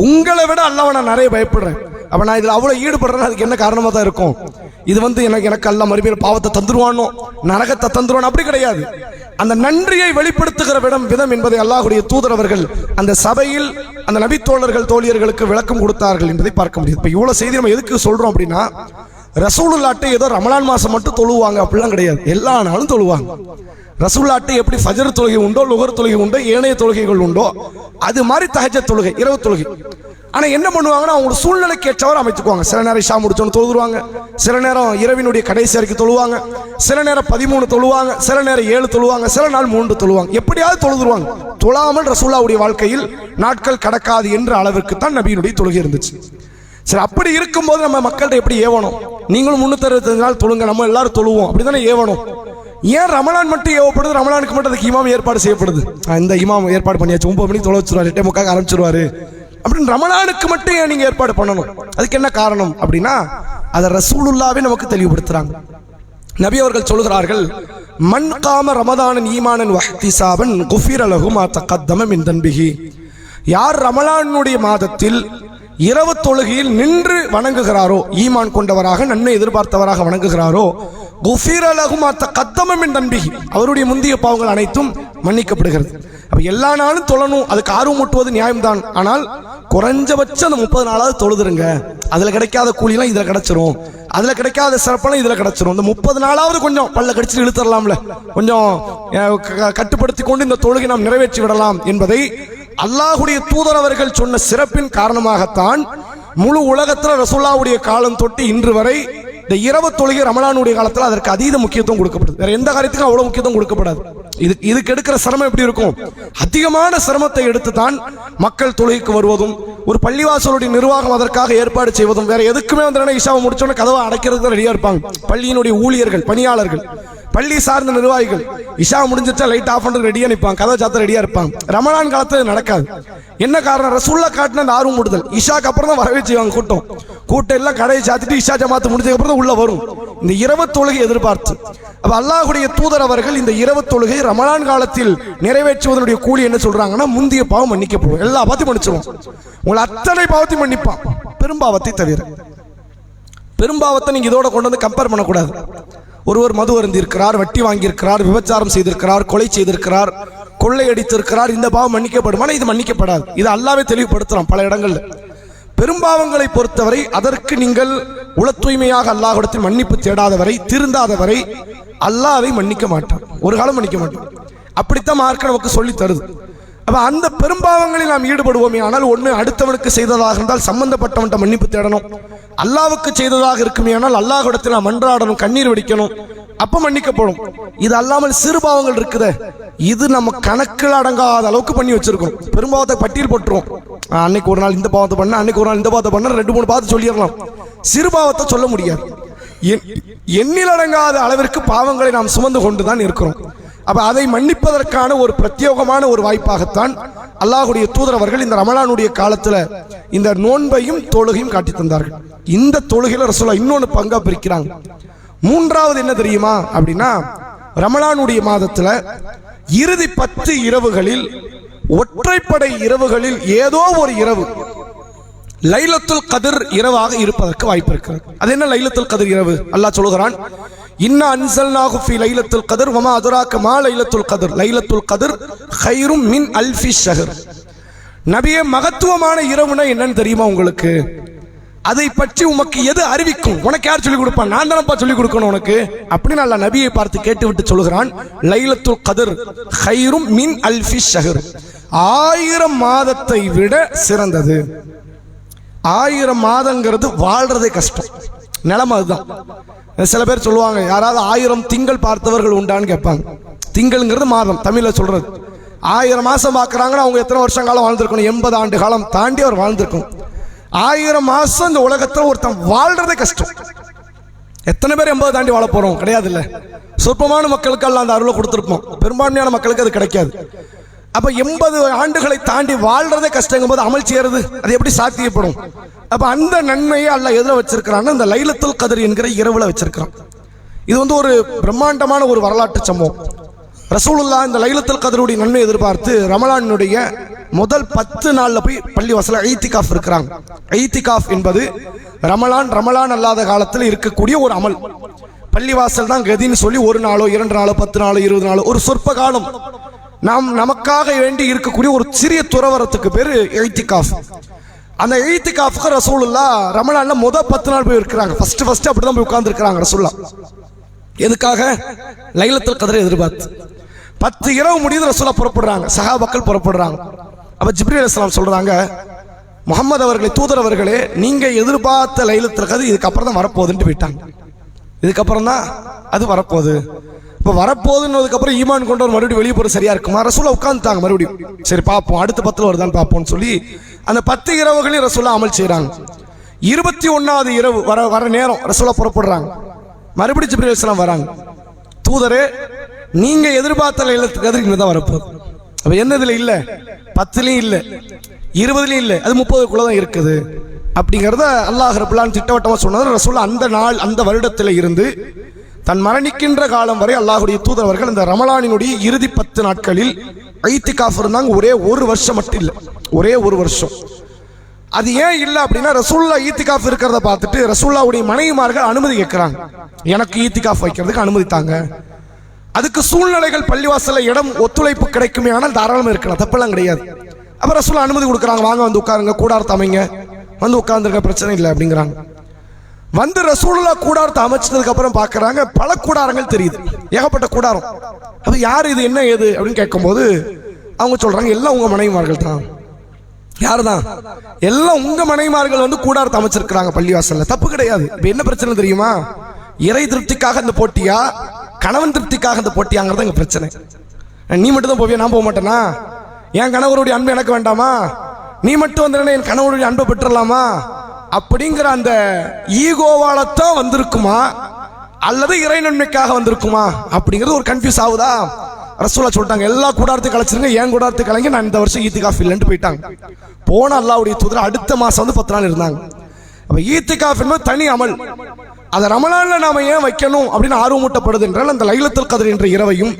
உங்களை விட அல்லாஹ் நான் நிறைய பயப்படுறேன். அப்ப நான் இதுல அவ்வளவு ஈடுபடுறேன்னா அதுக்கு என்ன காரணமா தான் இருக்கும்? இது வந்து எனக்கு அல்லாஹ் மறுபடியும் பாவத்தை தந்துருவானோ, நரகத்தை தந்துருவானோ அப்படி கிடையாது. அந்த நன்றியை வெளிப்படுத்துகிற விதம் என்பதை அல்லாஹ்வுடைய தூதர் அவர்கள் அந்த சபையில் அந்த நபித்தோழர்கள் தோழியர்களுக்கு விளக்கம் கொடுத்தார்கள் என்பதை பார்க்க முடியும். இப்ப இவ்வளவு செய்தி நம்ம எதுக்கு சொல்றோம் அப்படின்னா, ரசூலுல்லாஹ்ட்ட ஏதோ ரமலான் மாசம் மட்டும் தொழுவாங்க அப்படிலாம் கிடையாது, எல்லா நாளும் தொழுவாங்க. ரசூலுல்லாஹ்ட்ட எப்படி ஃபஜ்ர் தொழுகை உண்டோ, லுஹர் தொழுகை உண்டோ, ஏனைய தொழுகைகள் உண்டோ, அது மாதிரி தஹஜ்ஜத் தொழுகை, இரவு தொழுகை. ஆனா என்ன பண்ணுவாங்கன்னா, அவங்களோட சூழ்நிலைக்கு ஏற்றவாறு அமைச்சுக்குவாங்க. சில நேரம் இஷா முடிச்சோன்னு தொழுதுருவாங்க, சில நேரம் இரவினுடைய கடைசி வரைக்கும் தொழுவாங்க, சில நேரம் 13 தொழுவாங்க, சில நேரம் 7 தொழுவாங்க, சில நாள் 3 தொழுவாங்க, எப்படியாவது தொழுதுருவாங்க. தொழாமல் ரசூலுல்லாஹ்வுடைய வாழ்க்கையில் நாட்கள் கடக்காது என்ற அளவிற்கு தான் நபியினுடைய தொழுகை இருந்துச்சு. சரி, அப்படி இருக்கும்போது நம்ம மக்கள்கிட்ட எப்படி ஏவணும்? நீங்களும் 365 நாள் தொழுங்க, நம்ம எல்லாரும் தொழுவோம் அப்படித்தானே ஏவணும். ஏன் ரமலான் மட்டும் ஏவப்படுது? ரமலானுக்கு மட்டும் அதுக்கு இமாம் ஏற்பாடு செய்யப்படுது. இந்த இமாம் ஏற்பாடு பண்ணியாச்சு, 9 மணிக்கு தொலை வச்சிருவாரு, 8:45 ஆரம்பிச்சிருவாரு, அப்படின்னு ரமலானுக்கு மட்டும் ஏன் நீங்க ஏற்பாடு பண்ணணும்? அதுக்கு என்ன காரணம் அப்படின்னா அதை ரசூலுல்லாவே நமக்கு தெளிவுபடுத்துறாங்க. நபி அவர்கள் சொல்கிறார்கள், மன் காம ரமதானன் ஈமானன் வஹ்திசாபன் குஃபிர லஹு மா தகத்தம மின் தன்பிஹி. யார் ரமலானுடைய மாதத்தில் இரவு தொழுகையில் நின்று வணங்குகிறாரோ, ஈமான் கொண்டவராக நன்மை எதிர்பார்த்தவராக வணங்குகிறாரோ, குஃபிர லஹு மா தகத்தம மின் தன்பிஹி, அவருடைய முந்திய பாவங்கள் அனைத்தும் மன்னிக்கப்படுகிறது. அப்ப எல்லா நாளும் தொழணும், அதுக்கு ஆர்வம் ஊட்டுவது நியாயம்தான். ஆனால் குறைஞ்சபட்சம் அந்த 30 நாளாவது தொழுதுருங்க. அதுல கிடைக்காத கூலிலாம் இதுல கிடைச்சிரும், அதுல கிடைக்காத சிறப்பெல்லாம் இதுல கிடைச்சிரும். இந்த 30 நாளாவது கொஞ்சம் பல்ல கடிச்சிட்டு இழுத்துடலாம்ல, கொஞ்சம் கட்டுப்படுத்தி கொண்டு இந்த தொழுகை நாம் நிறைவேற்றி விடலாம் என்பதை அல்லாஹுடைய தூதர் அவர்கள் சொன்ன சிறப்பின் காரணமாகத்தான் முழு உலகத்தில் ரசூலுல்லாஹ்வுடைய காலம் தொட்டு இன்று வரை இந்த இரவு தொழுகை ரமலானுடைய காலத்தில் அதற்கு அதீத முக்கியத்துவம் கொடுக்கப்படுது. வேற எந்த காரியத்துக்கும் அவ்வளவு முக்கியத்துவம் கொடுக்கப்படாது. இதுக்கு எடுக்கிற சிரமம் எப்படி இருக்கும்? அதிகமான சிரமத்தை எடுத்து தான் மக்கள் தொழுகைக்கு வருவதும், ஒரு பள்ளிவாசலுடைய நிர்வாகம் அதற்காக ஏற்பாடு செய்வதும், வேற எதுக்குமே வந்து இஷாவை முடிச்சோன்னு கதவை அடைக்கிறதுக்கு தான் ரெடியா இருப்பாங்க. பள்ளியினுடைய ஊழியர்கள், பணியாளர்கள், பள்ளி சார்ந்த நிர்வாகிகள் இஷா முடிஞ்சிட்டா லைட் ஆஃப் பண்றது ரெடியா நிற்பாங்க, கதவை சாத்த ரெடியா இருப்பாங்க. ரமலான் காலத்தில் நடக்காது. என்ன காரணம்? ரசூலுல்லாஹ் காட்டின அந்த ஆர்வம் மூடுதல். இஷாக்கு அப்புறம் தான் வரவே செய்வாங்க கூட்டம் எல்லாம் கடையை சாத்திட்டு இஷா ஜமாத்து முடிஞ்சதுக்கு அப்புறம் தான் உள்ள வரும். இந்த இரவு தொழுகை எதிர்பார்த்து அப்ப அல்லாஹ்வுடைய தூதர் அவர்கள் இந்த இரவு தொழுகை ரமலான் காலத்தில் நிறைவேற்றுவதனுடைய கூலி என்ன சொல்றாங்கன்னா, முந்திய பாவம் மன்னிக்கப்படும், எல்லா பாவத்தையும் மன்னிச்சிருவோம், உங்களை அத்தனை பாவத்தையும் மன்னிப்பான், பெரும்பாவத்தை தவிர. பெரும்பாவத்தை நீங்க இதோட கொண்டு வந்து கம்பேர் பண்ணக்கூடாது. ஒருவர் மது அருந்தி இருக்கிறார், வட்டி வாங்கியிருக்கிறார், விபச்சாரம் செய்திருக்கிறார், கொலை செய்திருக்கிறார், கொள்ளை அடித்திருக்கிறார், இந்த பாவம் மன்னிக்கப்படுமா? இது மன்னிக்கப்படாது. இது அல்லாஹ்வே தெளிவுபடுத்துறான் பல இடங்கள்ல. பெரும்பாவங்களை பொறுத்தவரை அதற்கு நீங்கள் உள தூய்மையாக அல்லாஹ்விடத்தில் மன்னிப்பு தேடாதவரை, திருந்தாதவரை அல்லாஹ் அதை மன்னிக்க மாட்டான், ஒரு காலம் மன்னிக்க மாட்டான். அப்படித்தான் மார்க்க நமக்கு சொல்லி தருது. அப்ப அந்த பெரும்பாவங்களில் நாம் ஈடுபடுவோமே ஆனால், ஒன்று அடுத்தவனுக்கு செய்ததாக இருந்தால் சம்பந்தப்பட்டவன்ட்ட மன்னிப்பு தேடணும், அல்லாஹ்வுக்கு செய்ததாக இருக்குமே ஆனால் அல்லாஹ்விடத்தில் நாம் மன்றாடணும், கண்ணீர் வெடிக்கணும், அப்ப மன்னிக்கப்படும். இது அல்லாமல் சிறு பாவங்கள் இருக்குதே, இது நம்ம கணக்கில் அடங்காத அளவுக்கு பண்ணி வச்சிருக்கோம். பெரும்பாவத்தை பட்டியல் போட்டுருவோம். அன்னைக்கு ஒரு நாள் இந்த பாவத்தை பண்ண, அன்னைக்கு ஒரு நாள் இந்த பாவத்தை பண்ண, 2-3 பாவத்தை சொல்லிடலாம். சிறு பாவத்தை சொல்ல முடியாது. எண்ணில் அடங்காத அளவிற்கு பாவங்களை நாம் சுமந்து கொண்டுதான் இருக்கிறோம். அப்ப அதை மன்னிப்பதற்கான ஒரு பிரத்யேகமான ஒரு வாய்ப்பாகத்தான் அல்லாஹ்வுடைய தூதர் அவர்கள் இந்த ரமலானுடைய காலத்துல இந்த நோன்பையும் தொழுகையும் காட்டி தந்தார்கள். இந்த தொழுகையில ரசூலுல்லாஹ் இன்னொன்னு பங்கா பிரிக்கிறாங்க. மூன்றாவது என்ன தெரியுமா அப்படின்னா, ரமலானுடைய மாதத்துல இறுதி 10 இரவுகளில், ஒற்றைப்படை இரவுகளில் ஏதோ ஒரு இரவு லைலத்துல் கத்ர் இரவாக இருப்பதற்கு வாய்ப்பு இருக்கிறது. அது என்ன லைலத்துல் கத்ர் இரவு? அல்லாஹ் சொல்கிறான், இன்னா அன்ஸல்நாஹு ஃபீ லைலத்துல் கத்ர் வமா அதுராக மா லைலத்துல் கத்ர் லைலத்துல் கத்ர் கைரும் மின் அல்ஃபி ஷஹர். நபியே, மகத்துவமான இரவுனா என்னன்னு தெரியுமா உங்களுக்கு? அதை பற்றி உமக்கு எது அறிவிக்கும்? உனக்கு யார் சொல்லிக் கொடுப்பான்? நான் தானப்பா சொல்லிக் கொடுக்கணும் உனக்கு அப்படின்னு அல்லாஹ் நபியை பார்த்து கேட்டுவிட்டு சொல்கிறான், லைலத்துல் கத்ர் கைரும் மின் அல்ஃபி ஷஹர், 1000 மாதத்தை விட சிறந்தது. 1000 மாதங்கிறது வாழ்றதே கஷ்டம், நிலைமை அதுதான். சில பேர் சொல்லுவாங்க, யாராவது 1000 திங்கள் பார்த்தவர்கள் உண்டான்னு கேட்பாங்க. திங்கள்ங்கிறது மாதம், தமிழ்ல சொல்றது. 1000 மாசம் பார்க்கறாங்கன்னா அவங்க எத்தனை வருஷம் காலம் வாழ்ந்திருக்கணும்? 80 ஆண்டு காலம் தாண்டி அவர் வாழ்ந்திருக்கணும். 1000 மாசம் இந்த உலகத்தில் ஒருத்தன் வாழ்றதே கஷ்டம். எத்தனை பேர் 80 தாண்டி வாழ போறோம்? கிடையாது. இல்ல, சொற்பமான மக்களுக்கு எல்லாம் அந்த அருளை கொடுத்திருப்போம், பெரும்பான்மையான மக்களுக்கு அது கிடைக்காது. அப்ப 80 ஆண்டுகளை தாண்டி வாழ்றதே கஷ்டங்கும் போது அமல் செய்யறது அது எப்படி சாத்தியப்படும்? அப்ப அந்த நன்மையை அல்லாஹ் எதுல வச்சிருக்கிறான்னு இந்த லைலத்துல் கத்ர் என்கிற இரவுல வச்சிருக்கிறான். இது வந்து ஒரு பிரம்மாண்டமான ஒரு வரலாற்று சம்பவம். ரசூலுல்லாஹ் இந்த லைலத்துல் கத்ருடைய நன்மை எதிர்பார்த்து ரமலானுடைய முதல் 10 நாள்ல போய் பள்ளி வாசல ஈத்திகாஃப் இருக்கிறாங்க. ஈத்திகாஃப் என்பது ரமலான் அல்லாத காலத்தில் இருக்கக்கூடிய ஒரு அமல். பள்ளிவாசல் தான் கதின்னு சொல்லி 1 நாளோ 2 நாளோ 10 நாளோ 20 நாளோ ஒரு சொற்ப காலம் நாம் நமக்காக வேண்டி இருக்கக்கூடிய ஒரு சிறிய துறவரத்துக்கு பேரு ஈத்திகாஃப். அந்த ஈத்திகாஃப்க்கு ரசூலுல்லாஹ் ரமலான்ல முதல் 10 நாள் போய் இருக்கிறாங்க. ஃபர்ஸ்ட் அப்படிதான் போய் உட்கார்ந்து இருக்கிறாங்க ரசூலுல்லாஹ். எதுக்காக? லைலத்துல் கத்ரை எதிர்பார்த்து. 10 இரவு முடியுது, ரசூலுல்லாஹ் புறப்படுறாங்க, சஹாபாக்கள் புறப்படுறாங்க. அப்ப ஜிப்ரீல் அலைஹிஸ்ஸலாம் சொல்றாங்க, முஹம்மது அவர்களே, தூதர் அவர்களே, நீங்க எதிர்பார்த்த லைலத்துல் கத்ர் இதுக்கப்புறம் தான் வரப்போகுதுன்னு போயிட்டாங்க. இதுக்கப்புறம் தான் அது வரப்போகுது. இப்போ வரப்போகுதுன்னதுக்கு அப்புறம் ஈமான் கொண்டவர் மறுபடியும் வெளியே போற சரியா இருக்குமா? ரசூலுல்லாஹ் உட்கார்ந்துட்டாங்க. மறுபடியும் சரி பார்ப்போம், அடுத்த 10 வருதான்னு பார்ப்போம்னு சொல்லி அந்த 10 இரவுகளையும் ரசூலுல்லாஹ் அமல் செய்யறாங்க. 21வது இரவு வர நேரம் ரசூலுல்லாஹ் புறப்படுறாங்க. மறுபடியும் ஜிப்ரீல் அலைஹிஸ்ஸலாம் வராங்க, தூதரே, நீங்க எதிர்பார்த்த லைலத்துல் கத்ர் இனிமே தான் வரப்போகுது. அப்ப என்னதுல இல்ல, 10லயும் இல்லை, 20லயும் இல்லை, அது 30க்குள்ள தான் இருக்குது அப்படிங்கிறத அல்லாஹ் ரப்பல் ஆலமீன் திட்டவட்டமாக சொன்னது. ரசூல் அந்த நாள் அந்த வருடத்தில் இருந்து தன் மரணிக்கின்ற காலம் வரை அல்லாஹுடைய தூதரவர்கள் இந்த ரமலானினுடைய இறுதி 10 நாட்களில் இத்திகாஃப் இருந்தாங்க. ஒரே ஒரு வருஷம் மட்டும் இல்லை, ஒரே ஒரு வருஷம். அது ஏன் இல்லை அப்படின்னா ரசூல்லா ஈத்திகாஃப் இருக்கிறத பார்த்துட்டு ரசூல்லாவுடைய மனைவிமார்கள் அனுமதி கேட்கிறாங்க, எனக்கு ஈத்திகாஃப் வைக்கிறதுக்கு அனுமதி தாங்க. அதுக்கு சூழ்நிலைகள் பள்ளிவாசல இடம் ஒத்துழைப்பு கிடைக்குமே, ஆனால் தாராளமாக இருக்கலாம், தப்பெல்லாம் கிடையாது. அப்ப ரசூல்லா அனுமதி கொடுக்குறாங்க, வாங்க வந்து உட்காருங்க, கூடாரத்தை அமைங்க, வந்து உட்கார்ந்துருக்க, பிரச்சனை இல்லை அப்படிங்கிறாங்க. வந்து ரசூலுல்லா கூடாரத்தை அமைச்சதுக்கு அப்புறம் பார்க்கறாங்க, பல கூடாரங்கள் தெரியுது, ஏகப்பட்ட கூடாரம். அப்ப யார் இது, என்ன ஏது அப்படின்னு கேட்கும்போது அவங்க சொல்றாங்க, எல்லாம் உங்க மனைவிமார்கள் தான். யாருதான்? எல்லாம் உங்க மனைவிமார்கள் வந்து கூடாரத்தை அமைச்சிருக்கிறாங்க பள்ளிவாசல்ல, தப்பு கிடையாது. இப்ப என்ன பிரச்சனை தெரியுமா? இறை திருப்திக்காக இந்த போட்டியா, கணவன் திருப்திக்காக இந்த போட்டியாங்கிறத எங்க பிரச்சனை. நீ மட்டும் தான் போவியா, நான் போக மாட்டேனா? என் கணவருடைய அன்பு எனக்கு வேண்டாமா? நீ மட்டும் வந்தா என் கணவருடைய அன்பை பெற்றலாமா? அப்படிங்கிற அந்த ஈகோவாலத்தான் வந்திருக்குமா அல்லது இறை நன்மைக்காக வந்திருக்குமா அப்படிங்கிறது ஒரு கன்ஃபியூஸ் ஆகுதா? ரசூலா சொல்லிட்டாங்க, எல்லா கூடாரத்தையும் கலைச்சிருங்க, ஏன் கூடாரத்தை கலைங்க, நான் இந்த வருஷம் ஈத்திகாஃப் இல்லைன்னு போயிட்டாங்க. போன அல்லாஹ்வுடைய தூதர் அடுத்த மாசம் வந்து 10 நாள் இருந்தாங்க. அப்ப ஈத்திகாஃப் என்பது தனி அமல். அதை ரமலான்ல நாம ஏன் வைக்கணும் அப்படின்னு ஆர்வமூட்டப்படுது என்றால் அந்த லைலத்துல் கத்ர் என்ற இரவையும்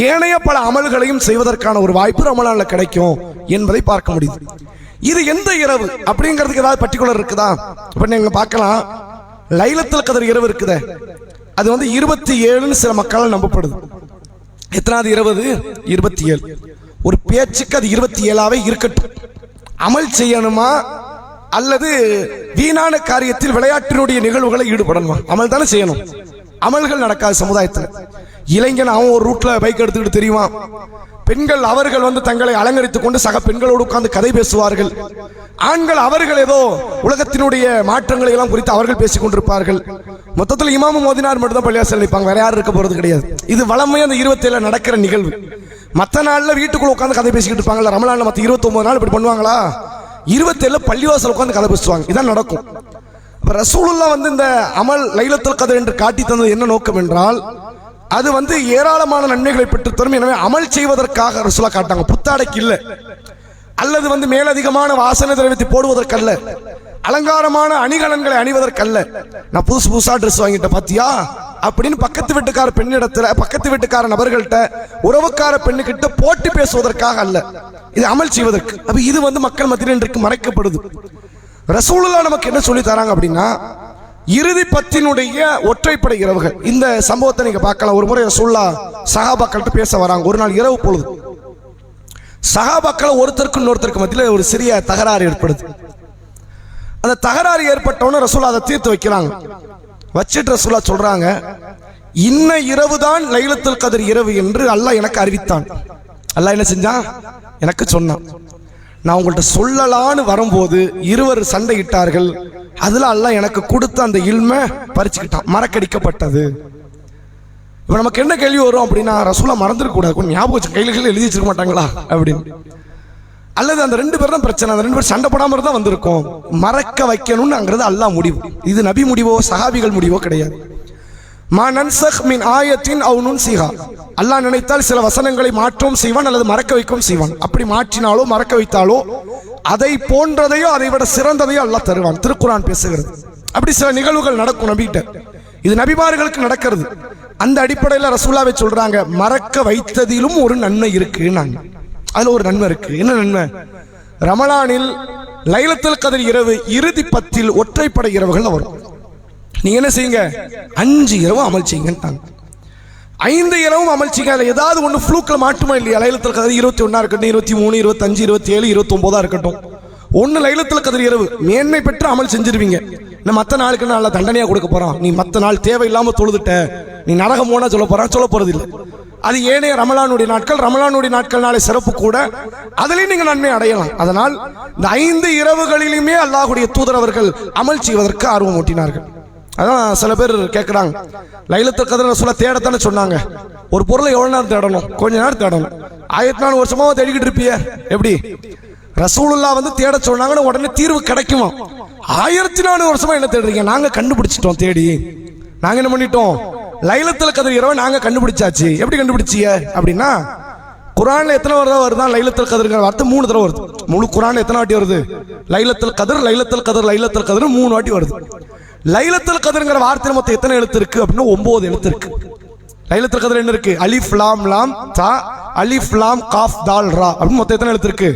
ஏனைய பல அமல்களையும் செய்வதற்கான ஒரு வாய்ப்பு ரமலான்ல கிடைக்கும் என்பதை பார்க்க முடியுது. இது எந்த இரவு அப்படிங்கிறதுக்கு ஏதாவது பர்டிகுலர் இருக்குதா? இப்ப நீங்க பார்க்கலாம், லைலத்துல் கத்ர் இரவு இருக்குதே, அது வந்து 27ன்னு சில மக்களால் நம்பப்படுது. எத்தனாவது இரவு? 27. ஒரு பேச்சுக்கு அது 27ஆவே இருக்கட்டும். அமல் செய்யணுமா அல்லது வீணான காரியத்தில் விளையாட்டினுடைய நிகழ்வுகளை ஈடுபடணுமா? அமல் தானே செய்யணும். அமல்கள் நடக்காது சமுதாயத்தில். இளைஞன் அவன் ஒரு ரூட்ல பைக் எடுத்துக்கிட்டு தெரியுமா, பெண்கள் அவர்கள் வந்து தங்களை அலங்கரித்துக் கொண்டு சக பெண்களோடு உட்கார்ந்து கதை பேசுவார்கள். ஆண்கள் அவர்கள் ஏதோ உலகத்தினுடைய மாற்றங்களை எல்லாம் குறித்து அவர்கள் பேசிக் கொண்டிருப்பார்கள். மொத்தத்தில் இமாமு மோதினார் மட்டும் தான் பள்ளியாசல் நிற்பாங்க, வேற யாரும் இருக்க போறது கிடையாது. இது வளமையா அந்த 27 நடக்கிற நிகழ்வு. மற்ற நாள்ல வீட்டுக்குள்ள உட்காந்து கதை பேசிக்கிட்டு இருப்பாங்கல்ல, ரமலான்ல மற்ற 29 நாள் இப்படி பண்ணுவாங்களா? 27 பள்ளிவாசல் உட்காந்து கதை பேசுவாங்க. இதான் நடக்கும். ரசூலுல்லாஹ் வந்து இந்த அமல் லைலத்துல் கத்ர் என்று காட்டி தந்தது என்ன நோக்கம் என்றால், அது வந்து ஏராளமான நன்மைகளை பெற்று தரும். எனவே அமல் செய்வதற்காக ரசூலா காட்டாங்க, புத்தாடைக்கு இல்லை, அல்லது வந்து மேலதிகமான வாசனை திரவியத்தை போடுவதற்கல்ல, அலங்காரமான அணிகலன்களை அணிவதற்கல்ல. நான் புதுசா ட்ரெஸ் வாங்கிட்ட பாத்தியா அப்படின்னு பக்கத்து வீட்டுக்கார பெண்ணிடத்துல, பக்கத்து வீட்டுக்கார நபர்கள்ட்ட, உறவுக்கார பெண்ணுகிட்ட போட்டி பேசுவதற்காக அல்ல, இது அமல் செய்வதற்கு. அப்ப இது வந்து மக்கள் மத்தியில் இன்றைக்கு மறைக்கப்படுது. ரசூலுல்லாஹ் நமக்கு என்ன சொல்லி தராங்க அப்படின்னா, இறுதி 10னுடைய ஒற்றைப்படை இரவுகள். இந்த சம்பவத்தை நீங்க பார்க்கலாம். ஒரு முறை ரசூலுல்லாஹ் சஹாபாக்கள்கிட்ட பேச வராங்க. ஒரு நாள் இரவு பொழுது சஹாபாக்கள் ஒருத்தருக்கு இன்னொருத்தருக்கு மத்தியில் ஒரு சிறிய தகராறு ஏற்படுது. அந்த தகராறு ஏற்பட்டவன ரசூலுல்லாஹ் அதை தீர்த்து வைக்கிறாங்க. வச்சிட்டு ரசூலுல்லாஹ் சொல்றாங்க, இன்ன இரவு தான் லைலத்துல் கத்ர் இரவு என்று அல்லாஹ் எனக்கு அறிவித்தான். அல்லாஹ் என்ன செஞ்சான்? எனக்கு சொன்னான். நான் உங்கள்கிட்ட சொல்லலான்னு வரும்போது இருவர் சண்டையிட்டார்கள். அதுல அல்லாஹ் எனக்கு கொடுத்த அந்த இல்மை பறிச்சுக்கிட்டான், மறக்கடிக்கப்பட்டது. இப்ப நமக்கு என்ன கேள்வி வரும் அப்படின்னா, ரசூலுல்லாஹ் மறந்துருக்க கூடாது, கொஞ்சம் ஞாபகம் வச்சு கையில எழுதி வச்சிருக்க மாட்டாங்களா அப்படின்னு. அல்லது அந்த 2 பேர் தான் பிரச்சனை, அந்த 2 பேர் சண்டை போடாம இருந்தா வந்திருக்கும். மறக்க வைக்கணும்ங்கிறது அல்லாஹ் முடிவு. இது நபி முடிவோ சஹாபிகள் முடிவோ கிடையாது. மா நன்சக் மின் ஆயத்தின் அவ் நுன்சிஹா, அல்லாஹ் நினைத்தால் சில வசனங்களை மாற்றவும் செய்வான் அல்லது மறக்க வைக்கவும் செய்வான். அப்படி மாற்றினாலோ மறக்க வைத்தாலோ அதை போன்றதையோ அதை விட சிறந்ததையோ அல்லாஹ் தருவான். திருக்குர்ஆன் பேசுகிறது. அப்படி சில நிகழ்வுகள் நடக்கும் நபிகிட்ட, இது நபிமார்களுக்கு நடக்கிறது. அந்த அடிப்படையில் ரசூலுல்லாஹ் சொல்றாங்க, மறக்க வைத்ததிலும் ஒரு நன்மை இருக்கு. அதுல ஒரு நன்மை இருக்கு. என்ன நன்மை? ரமலானில் லைலத்துல் கத்ர் இரவு இறுதி 10 ஒற்றைப்படை இரவுகள் வரும். நீங்க என்ன செய்யுங்க? 5 இரவு அமல் செய்யுங்க. 5 இரவும் அமல் செய்யுங்க. ஏதாவது ஒண்ணு ஃப்ளூக்ல மாட்டுமா இல்லையா? லைலத்துல் கத்ர் 21 இருக்கட்டும், 23, 25, 27, 29 இருக்கட்டும், ஒன்னு லைலத்துல் கத்ர் இரவு மேன்மை பெற்று அமல் செஞ்சிருவீங்க. நான் மற்ற நாளுக்கு நல்ல தண்டனையா கொடுக்க போறான், நீ மற்ற நாள் தேவையில்லாம தொழுதுட்ட, நீ நரகம் போனா சொல்ல போறது இல்லை. அது ஏனைய ரமலானுடைய நாட்கள், ரமலானுடைய நாட்கள் நாளை சிறப்பு கூட, அதிலையும் நீங்க நன்மை அடையலாம். அதனால் இந்த 5 இரவுகளிலுமே அல்லாஹ்வுடைய தூதர் அவர்கள் அமல் செய்வதற்கு ஆர்வம் ஊட்டினார்கள். அதான் சில பேர் கேட்கிறாங்க, லைலத்துல் கத்ர் ரசூலுல்லாஹ் தேடத்தானே சொன்னாங்க, ஒரு பொருளை எவ்வளவு நேரம் தேடணும்? கொஞ்ச நேரம் தேடணும். 1400 வருஷமா தேடிக்கிட்டு இருப்பிய எப்படி? ரசூலுல்லாஹ் வந்து தேட சொன்னாங்கன்னு உடனே தீர்வு கிடைக்குமா? 1400 வருஷமா என்ன தேடுறீங்க? நாங்க கண்டுபிடிச்சிட்டோம், தேடி நாங்க என்ன பண்ணிட்டோம், லைலத்துல் கத்ர் இரவை நாங்க கண்டுபிடிச்சாச்சு. எப்படி கண்டுபிடிச்சீங்க அப்படின்னா, குர்ஆன்ல எத்தனை வருதான் லைலத்துல் கத்ர்ங்கிற வார்த்தை 3 தடவை வருது. முழு குர்ஆன்ல எத்தனை வாட்டி வருது? லைலத்துல் கத்ர் லைலத்துல் கத்ர் லைலத்துல் கத்ர் 3 வாட்டி வருது. லைலத்துல் கத்ர்ங்கிற வார்த்தையில மொத்தம் எத்தனை எழுத்து இருக்கு அப்படின்னா 9 எழுத்து இருக்கு. லைலத்துல் கத்ர் என்ன இருக்கு? அலிஃப் லாம் லாம் தா அலிஃப் லாம் காஃப் தால் ரா அப்படின்னு மொத்தம் எத்தனை எழுத்து இருக்கு?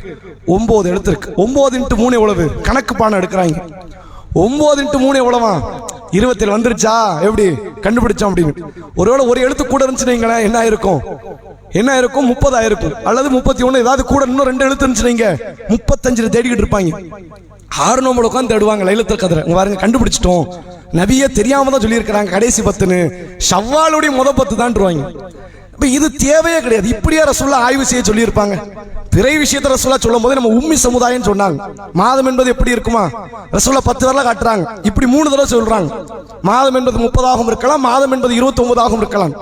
9 எழுத்து இருக்கு. 9 × 3 எவ்வளவு? கணக்கு பாடம் எடுக்கிறாங்க. 9 × 3 எவ்வளவா? 27 வந்துருச்சா? எப்படி கண்டுபிடிச்சோம் அப்படின்னு. ஒருவேளை ஒரு எழுத்து கூட இருந்துச்சுன்னு என்ன ஆயிருக்கும்? 30 ஆயிருக்கும். அல்லது 31. ஏதாவது கூட இன்னும் 2 எழுத்து இருந்துச்சுங்க 35 தேடிக்கிட்டு இருப்பாங்க. 6 நோம்புல உட்காந்து தேடுவாங்க லைலத்துல் கத்ர். பாருங்க கண்டுபிடிச்சிட்டோம், நபியே தெரியாம தான் சொல்லியிருக்கிறாங்க கடைசி 10ன்னு, ஷவ்வாலுடைய 10 தான்ருவாங்க. இப்ப இது தேவையே கிடையாது. இப்படியா ரசூலுல்லாஹ் ஆய்வு செய்ய சொல்லியிருப்பாங்க? பிறை விஷயத்தை ரசூலுல்லாஹ் சொல்லும் போது நம்ம உம்மி சமுதாயம் சொன்னாங்க. மாதம் என்பது எப்படி இருக்குமா? ரசூலுல்லாஹ் 10 வரல காட்டுறாங்க. இப்படி 3 தடவை சொல்றாங்க. மாதம் என்பது 30 இருக்கலாம், மாதம் என்பது 29 இருக்கலாம்.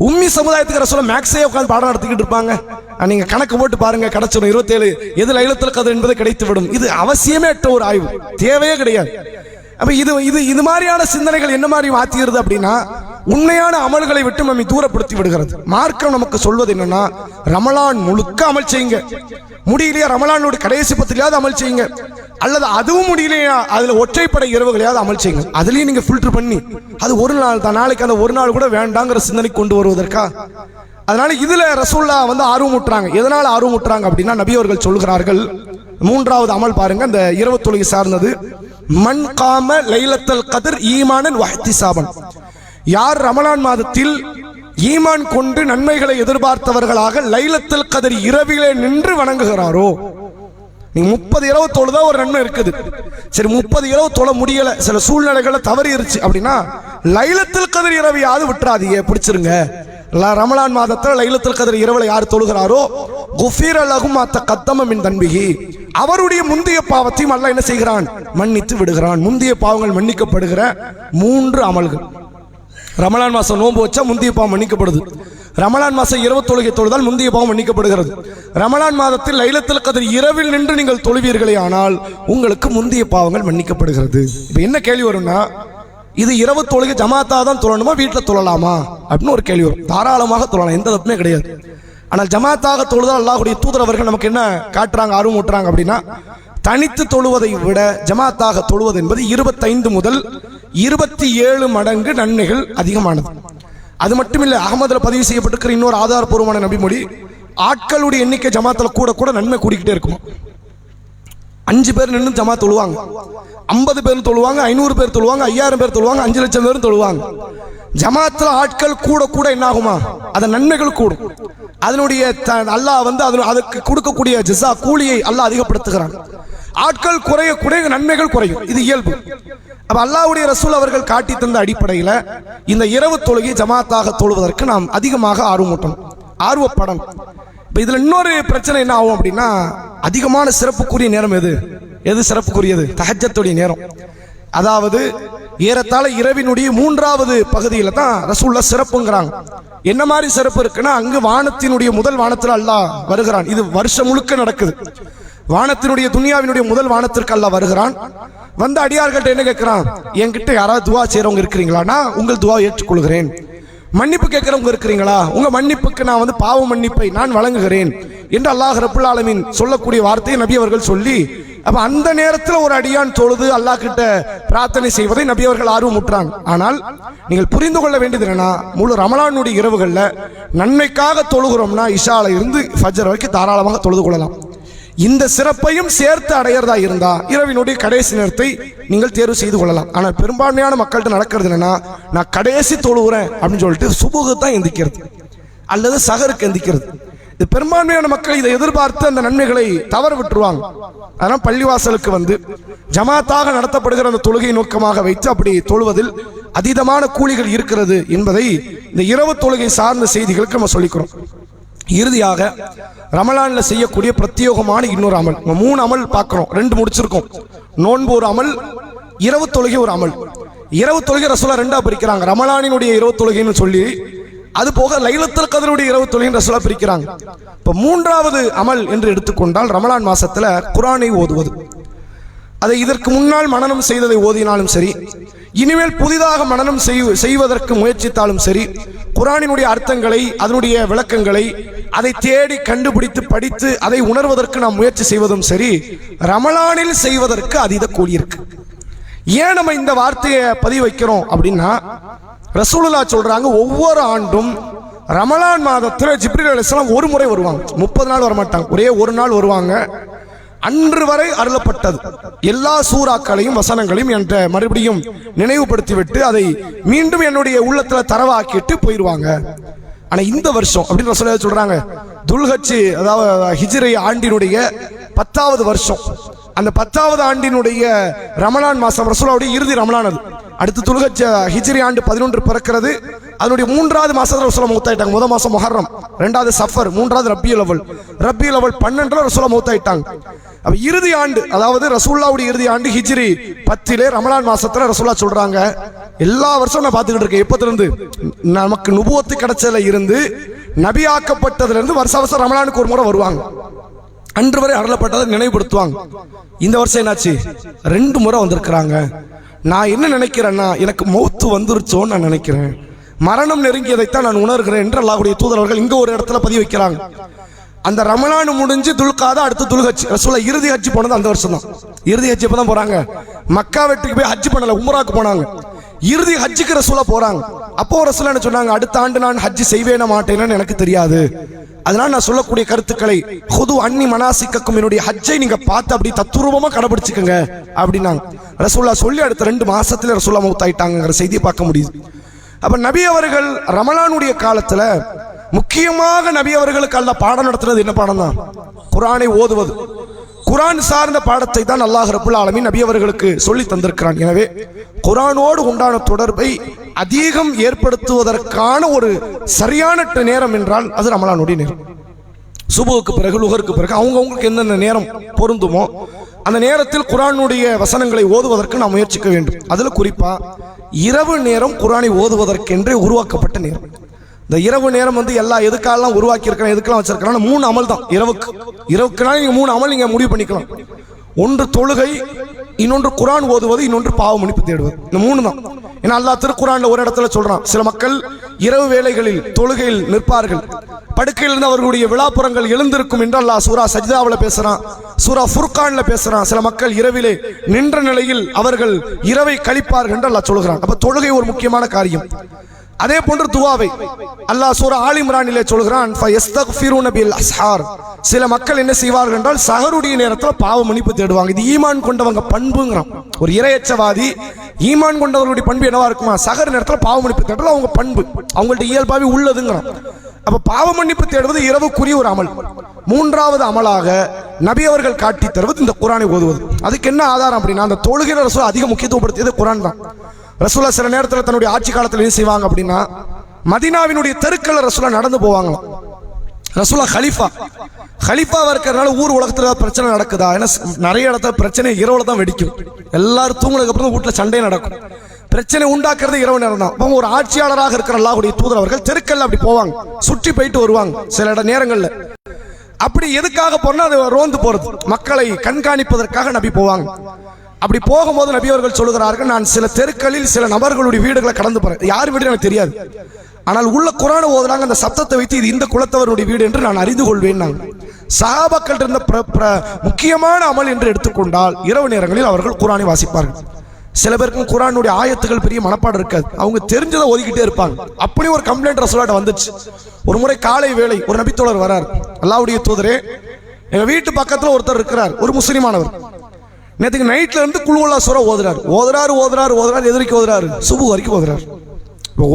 உம்மி சமுதாயத்துக்கு ரசூலுல்லாஹ் மேக்ஸே உட்கார்ந்து பாடம் நடத்திக்கிட்டு இருப்பாங்க. நீங்க கணக்கு போட்டு பாருங்க, கிடைச்சிடும் 27 எது லைலத்துல் கத்ர் என்பது கிடைத்து விடும். இது அவசியமே அற்ற ஒரு ஆய்வு, தேவையே கிடையாது. அப்ப இது மாதிரியான சிந்தனைகள் என்ன மாதிரி மாத்திடுது அப்படின்னா, உண்மையான அமல்களை விட்டு நம்மை தூரப்படுத்தி விடுகிறது. மார்க்கம் நமக்கு சொல்வது என்னன்னா, ரமலான் முழுக்க அமல் செய்யுங்க, முடியலையா ரமலானுடைய கடைசி 10 அமல் செய்யுங்க, அல்லது அதுவும் முடியலையா அதுல ஒற்றைப்படை இரவுகளையாவது அமல் செய்யுங்க. அதுலயும் நீங்க ஃபில்டர் பண்ணி அது ஒரு நாள் தான், நாளைக்கு அந்த ஒரு நாள் கூட வேண்டாங்கிற சிந்தனை கொண்டு வருவதற்கா? அதனால இதுல ரசூலுல்லாஹ் ஆர்வம் ஊட்டுறாங்க. எதனால ஆர்வம் ஊட்டுறாங்க அப்படின்னா, நபி அவர்கள் சொல்கிறார்கள், 3வது அமல் பாருங்க, அந்த இரவு தொழுகை சார்ந்தது. மன் காம லைலத்துல் கத்ர் ஈமானன் வஹ்திசாபன், யார் ரமலான் மாதத்தில் ஈமான் கொண்டு நன்மைகளை எதிர்பார்த்தவர்களாக லைலத்துல் கத்ர் இரவிலே நின்று வணங்குகிறாரோ. நீங்க 30 இரவு தொழுதா ஒரு நன்மை இருக்குது. சரி 30 இரவு தொழ முடியல, சில சூழ்நிலைகளை தவறிடுச்சு அப்படின்னா லைலத்துல் கத்ர் இரவையாவது விட்டுறாதீங்க, பிடிச்சிருங்க. ரமலான் மாதத்தில் லைலத்துல் கத்ர் இரவுல யார் தொழுகிறாரோ, குஃபீர லஹு மா தகத்தம மின் தன்பிஹி, அவருடைய முந்தைய பாவத்தையும் அல்லாஹ் என்ன செய்கிறான்? மன்னித்து விடுகிறான். முந்தைய பாவங்கள் மன்னிக்கப்படுகிற 3 அமல்கள். ரமலான் மாசம் நோன்பு வச்சா முந்தைய பாவம் மன்னிக்கப்படுது. ரமலான் மாசம் இரவு தொழுகை தொழுதால் முந்தைய பாவம் மன்னிக்கப்படுகிறது. ரமலான் மாதத்தில் லைலத்துல் கத்ர் இரவில் நின்று நீங்கள் தொழுவீர்களே ஆனால் உங்களுக்கு முந்தைய பாவங்கள் மன்னிக்கப்படுகிறது. இப்ப என்ன கேள்வி வரும்னா, இது இரவு தொழுகை ஜமாத்தா தான் தொழணுமா, வீட்டில் தொழலாமா அப்படின்னு ஒரு கேள்வி வரும். தாராளமாக தொழலாம், எந்த தப்புமே கிடையாது. ஆனால் ஜமாத்தாக தொழுதால் அல்லாஹ்வுடைய தூதர் அவர்கள் நமக்கு என்ன காட்டுறாங்க, ஆர்வம் ஊட்டுறாங்க அப்படின்னா, தனித்து தொழுவதை விட ஜமாத்தாக தொழுவது என்பது 25 முதல் 27 மடங்கு நன்மைகள் அதிகமானது. அது மட்டுமில்லை, அகமதுல பதிவு செய்யப்பட்டிருக்கிற இன்னொரு ஆதாரபூர்வமான நபிமொழி, ஆட்களுடைய எண்ணிக்கை ஜமாத்துல கூட கூட நன்மை கூடிக்கிட்டே இருக்கும். 5 பேர் நின்று ஜமாத் தொழுவாங்க, 50 பேர் தொழுவாங்க, 500 பேர் தொழுவாங்க, 5000 பேர் தொழுவாங்க, 5 லட்சம் பேரும் தொழுவாங்க. ஜமாத்துல ஆட்கள் கூட கூட என்ன ஆகுமா, அதன் நன்மைகள் கூடும். அதனுடைய அல்லாஹ் அதுக்கு கொடுக்கக்கூடிய ஜஸா கூலியை அல்லாஹ் அதிகப்படுத்துகிறான். ஆட்கள் குறைய குறைய நன்மைகள் குறையும், இது இயல்பு. அப்ப அல்லாஹ்வுடைய ரசூல் அவர்கள் காட்டி தந்த அடிப்படையில் இந்த இரவு தொழுகை ஜமாத்தாக தொழுவதற்கு நாம் அதிகமாக ஆர்வப்படணும். இப்ப இதுல இன்னொரு பிரச்சனை என்ன ஆகும் அப்படின்னா, அதிகமான சிறப்புக்குரிய நேரம் எது சிறப்புக்குரியது? தஹஜ்ஜத்துடைய நேரம். அதாவது ஏறத்தாழ இரவினுடைய 3வது பகுதியில தான் ரசூலுல்லாஹ் சிறப்புங்கிறாங்க. என்ன மாதிரி சிறப்பு இருக்குன்னா, அங்கு வானத்தினுடைய முதல் வானத்தில் அல்லாஹ் வருகிறான். இது வருஷம் முழுக்க நடக்குது. வானத்தினுடைய துனியாவினுடைய முதல் வானத்திற்கு அல்லாஹ் வருகிறான். வந்த அடியார்கள்ட்ட என்ன கேட்கிறான்? என்கிட்ட யாராவது துவா செய்யறவங்க இருக்கிறீங்களா? நான் உங்கள் துவா ஏற்றுக்கொள்கிறேன். மன்னிப்பு கேட்கிறவங்க இருக்கிறீங்களா? உங்க மன்னிப்புக்கு நான் பாவ மன்னிப்பை நான் வழங்குகிறேன் என்று அல்லாஹ் ரப்புல் ஆலமீன் சொல்லக்கூடிய வார்த்தையை நபி அவர்கள் சொல்லி, அப்ப அந்த நேரத்தில் ஒரு அடியான் தொழுது அல்லாஹ் கிட்ட பிரார்த்தனை செய்வதை நபி அவர்கள் ஆர்வம் ஊட்டுறாங்க. ஆனால் நீங்கள் புரிந்து கொள்ள வேண்டியது என்னன்னா, முழு ரமலானுடைய இரவுகள்ல நன்மைக்காக தொழுகிறோம்னா இஷால இருந்து ஃபஜ்ர் வரைக்கும் தாராளமாக தொழுது கொள்ளலாம். இந்த சிறப்பையும் சேர்த்து அடையிறதா இருந்தா இரவினுடைய கடைசி நேரத்தை நீங்கள் தேர்வு செய்து கொள்ளலாம். ஆனால் பெரும்பான்மையான மக்கள்கிட்ட நடக்கிறது என்னன்னா, நான் கடைசி தொழுகிறேன் அப்படின்னு சொல்லிட்டு சுபுகு தான் எந்திக்கிறது அல்லது சஹருக்கு எந்திக்கிறது. இது பெரும்பான்மையான மக்கள் இதை எதிர்பார்த்து அந்த நன்மைகளை தவற விட்டுருவாங்க. அதனால் பள்ளிவாசலுக்கு ஜமாத்தாக நடத்தப்படுகிற அந்த தொழுகை நோக்கமாக வைத்து அப்படி தொழுவதில் அதீதமான கூலிகள் இருக்கிறது என்பதை இந்த இரவு தொழுகை சார்ந்த செய்திகளுக்கு நம்ம சொல்லிக்கிறோம். இறுதியாக ரமலான்ல செய்யக்கூடிய பிரத்யேகமான இன்னொரு அமல், 3 அமல் பார்க்கிறோம், 2 முடிச்சிருக்கோம். நோன்பு ஒரு அமல், இரவு தொழுகை ஒரு அமல். இரவு தொழுகை ரசூலுல்லாஹ் 2ஆ பிரிக்கிறாங்க. ரமலானினுடைய இரவு தொழுகைன்னு சொல்லி, அது போக லைலத்துல் கத்ருடைய இரவு தொழுகை ரசூலுல்லாஹ் பிரிக்கிறாங்க. இப்ப 3வது அமல் என்று எடுத்துக்கொண்டால் ரமலான் மாசத்துல குர்ஆனை ஓதுவது. அதை இதற்கு முன்னால் மனனம் செய்ததை ஓதினாலும் சரி, இனிமேல் புதிதாக மனனம் செய்வதற்கு முயற்சித்தாலும் சரி, குர்ஆனினுடைய அர்த்தங்களை, அதனுடைய விளக்கங்களை அதை தேடி கண்டுபிடித்து படித்து அதை உணர்வதற்கு நாம் முயற்சி செய்வதும் சரி, ரமலானில் செய்வதற்கு அதீத கூலி இருக்கு. ஏன் நம்ம இந்த வார்த்தையை பதிவு வைக்கிறோம் அப்படின்னா, ரசூலுல்லாஹ் சொல்றாங்க, ஒவ்வொரு ஆண்டும் ரமலான் மாதத்தில் ஜிப்ரீல் அலைஹிஸ்ஸலாம் ஒரு முறை வருவாங்க. 30 நாள் வரமாட்டாங்க, ஒரே ஒரு நாள் வருவாங்க. அன்று வரை அருளப்பட்டது எல்லா சூறாக்களையும் வசனங்களையும் என்ற மறுபடியும் நினைவுபடுத்திவிட்டு அதை மீண்டும் என்னுடைய உள்ளத்துல தரவாக்கிட்டு போயிடுவாங்க. ஆனா இந்த வருஷம் அப்படின்னு ரசூலுல்லாஹ் சொல்றாங்க, துல்ஹஜ் அதாவது ஹிஜ்ரி ஆண்டினுடைய 10வது வருஷம், அந்த 10வது ஆண்டினுடைய ரமலான் மாசம் ரசூலுல்லாஹ்வுடைய இறுதி ரமலான். அது அடுத்து துல்ஹஜ் ஹிஜ்ரி ஆண்டு 11 பிறக்கிறது. அதனுடைய 3வது மாசத்துல ரசூலுல்லாஹ் மௌத்தாயிட்டாங்க. முதல் மாசம் முஹர்ரம், 2வது சஃபர், 3வது ரபியுல் அவல். ரபியுல் அவல் 12 ரசூலுல்லாஹ் மௌத்தாயிட்டாங்க. அப்ப இறுதி ஆண்டு, அதாவது ரசூலுல்லாஹ்வுடைய இறுதி ஆண்டு ஹிஜ்ரி 10 ரமலான் மாசத்துல ரசூலுல்லாஹ் சொல்றாங்க, எல்லா வருஷம் நான் பார்த்துக்கிட்டு இருக்கேன், எப்பத்துல இருந்து நமக்கு நுபுவத்து கிடைச்சதுல இருந்து நபி ஆக்கப்பட்டதுல இருந்து வருஷ வருஷம் ரமலானுக்கு ஒரு முறை வருவாங்க. அன்று வரை அருளப்பட்டதை நினைவுபடுத்துவாங்க. இந்த வருஷம் என்னாச்சு, 2 முறை வந்திருக்கிறாங்க. நான் என்ன நினைக்கிறேன்னா, எனக்கு மௌத்து வந்துருச்சோன்னு நான் நினைக்கிறேன், மரணம் நெருங்கியதைத்தான் நான் உணர்கிறேன் என்று அல்லாஹ்வுடைய தூதரவர்கள் இங்க ஒரு இடத்துல பதிவு வைக்கிறாங்க. அந்த ரமலான் முடிஞ்சு துல்காதா, அடுத்து துல்ஹஜ். ரசூலுல்லாஹ் இறுதி ஹஜ் போனது அந்த வருஷம் தான். இறுதி ஹஜ் எப்பதான் போறாங்க, மக்கா வெட்டுக்கு போய் ஹஜ் பண்ணல, உம்ராக்கு போனாங்க. இறுதி ஹஜ்ஜுக்கு ரசூலுல்லாஹ் போறாங்க. அப்போ ரசூலுல்லாஹ் என்ன சொன்னாங்க, அடுத்த ஆண்டு நான் ஹஜ் செய்வேன மாட்டேன்னு எனக்கு தெரியாது, அதனால நான் சொல்லக்கூடிய கருத்துக்களை ஹுது அன்னி மனாசிக்கக்கும், என்னுடைய ஹஜ்ஜை நீங்க பார்த்து அப்படி தத்துரூபமா கடைபிடிச்சுக்கங்க அப்படின்னாங்க. ரசூலுல்லாஹ் சொல்லி அடுத்த 2 மாசத்துல ரசூலுல்லாஹ் மௌத்தாயிட்டாங்கிற செய்தியை பார்க்க முடியுது. அப்ப நபி அவர்கள் ரமலானுடைய காலத்துல முக்கியமாக நபி அவர்களுக்கு அல்லாஹ் பாடம் நடத்துறது என்ன பாடம் தான், குர்ஆனை ஓதுவது. குர்ஆன் சார்ந்த பாடத்தை தான் அல்லாஹ் ரப்புல் ஆலமீன் நபி அவர்களுக்கு சொல்லி தந்திருக்கிறான். எனவே குர்ஆனோடு உண்டான தொடர்பை அதிகம் ஏற்படுத்துவதற்கான ஒரு சரியான நேரம் என்றால் அது ரமலானுடைய நேரம். சுபுவுக்கு பிறகு, லுஹருக்கு பிறகு அவங்கவுங்களுக்கு எந்தெந்த நேரம் பொருந்துமோ அந்த நேரத்தில் குர்ஆனுடைய வசனங்களை ஓதுவதற்கு நாம் முயற்சிக்க வேண்டும். அதுல குறிப்பா இரவு நேரம் குர்ஆனை ஓதுவதற்கென்றே உருவாக்கப்பட்ட நேரம். இந்த இரவு நேரம் எல்லா எதுக்காலாம் உருவாக்கி இருக்கிற, எதுக்கெல்லாம் வச்சிருக்கிறாங்க, 3 அமல் தான் இரவுக்குனா நீங்க 3 அமல் நீங்க முடிவு பண்ணிக்கலாம். ஒன்று தொழுகை, இன்னொன்று குர்ஆன் ஓதுவது, இன்னொன்று பாவ மன்னிப்பு தேடுவது. இந்த 3 தான். ஏன்னா அல்லாஹ் திருக்குர்ஆன்ல ஒரு இடத்துல சொல்றான், சில மக்கள் இரவு வேளைகளில் தொழுகையில் நிற்பார்கள், படுக்கையிலிருந்து அவர்களுடைய விழாப்புறங்கள் எழுந்திருக்கும் என்று அல்லாஹ் சூரா சஜ்தாவில் பேசுறான், சூரா ஃபுர்கான்ல பேசுறான். சில மக்கள் இரவிலே நின்ற நிலையில் அவர்கள் இரவை கழிப்பார்கள் என்று அல்லாஹ் சொல்கிறான். அப்ப தொழுகை ஒரு முக்கியமான காரியம். அதே போன்று துவாவை அல்லாஹ் சூரா ஆல் இம்ரானிலே சொல்கிறான், ஃபயஸ்தக்ஃபிரூன பில் அஸ்ஹார். சில மக்கள் என்ன செய்வார்கள் என்றால் சஹருடைய நேரத்தில் பாவ மன்னிப்பு தேடுவாங்க. இது ஈமான் கொண்டவங்க பண்புங்கிறான். ஒரு இறையச்சவாதி ஈமான் கொண்டவர்களுடைய பண்பு என்னவா இருக்குமா, சஹர் நேரத்தில் பாவ மன்னிப்பு தேடுறது அவங்க பண்பு, அவங்கள்ட்ட இயல்பாவே உள்ளதுங்கிறான். அப்ப பாவ மன்னிப்பு தேடுவது இரவுக்குரிய ஒரு அமல். 3வது அமலாக நபி அவர்கள் காட்டி தருவது இந்த குர்ஆனை ஓதுவது. அதுக்கு என்ன ஆதாரம் அப்படின்னா, அந்த தொழுகையில ரசூல் அதிக முக்கியத்துவப்படுத்தியது குர்ஆன் தான். ரசூலுல்லாஹ் சில நேரத்தில் தன்னுடைய ஆட்சி காலத்தில் என்ன செய்வாங்க அப்படின்னா, மதீனாவினுடைய தெருக்கள்ல ரசூலுல்லாஹ் நடந்து போவாங்க. ரசூலுல்லாஹ் ஹலீஃபாவா இருக்கிறதுனால ஊர் உலகத்துல பிரச்சனை நடக்குதா, ஏன்னா நிறைய இடத்துல பிரச்சனை இரவுல தான் வெடிக்கும். எல்லாரும் தூங்குனதுக்கு அப்புறம் வீட்டுல சண்டை நடக்கும். பிரச்சனை உண்டாக்குறது இரவு நேரம் தான். அப்போ ஒரு ஆட்சியாளராக இருக்கிற அல்லாஹ்வுடைய தூதர் அவர்கள் தெருக்கல்ல அப்படி போவாங்க, சுற்றி போயிட்டு வருவாங்க. சில நேரங்கள்ல அப்படி எதுக்காக போனா, அது ரோந்து போறது, மக்களை கண்காணிப்பதற்காக நபி போவாங்க. அப்படி போகும்போது நபி அவர்கள் சொல்லுகிறார்கள், நான் சில தெருக்களில் சில நபர்களுடைய வீடுகளை கடந்து போறேன், யார் வீடு எனக்கு தெரியாது, ஆனால் உள்ள குர்ஆனை ஓதுறாங்க, அந்த சத்தத்தை வைத்து இது இந்த குலத்தவருடைய வீடு என்று நான் அறிந்து கொள்வேன். சஹாபாக்கள் இருந்த முக்கியமான அமல் என்று எடுத்துக்கொண்டால் இரவு நேரங்களில் அவர்கள் குர்ஆனை வாசிப்பார்கள். சில பேருக்கு குர்ஆனுடைய ஆயத்துகள் பெரிய மனப்பாடம் இருக்காது, அவங்க தெரிஞ்சதை ஓதிக்கிட்டே இருப்பாங்க. அப்படி ஒரு கம்ப்ளைண்ட் ரசூலுல்லாஹ்ட்ட வந்துச்சு. ஒரு முறை காலை வேளை ஒரு நபித்தோழர் வரார், அல்லாஹ்வுடைய தூதரே, எங்க வீட்டு பக்கத்துல ஒருத்தர் இருக்கிறார், ஒரு முஸ்லிமானவர், நேற்றுக்கு நைட்ல இருந்து குல் ஹுவல்லாஹ் சூரா ஓதுறாரு, எதிர்க்கு ஓதுறாரு, சுபு வரைக்கும் ஓதுறாரு.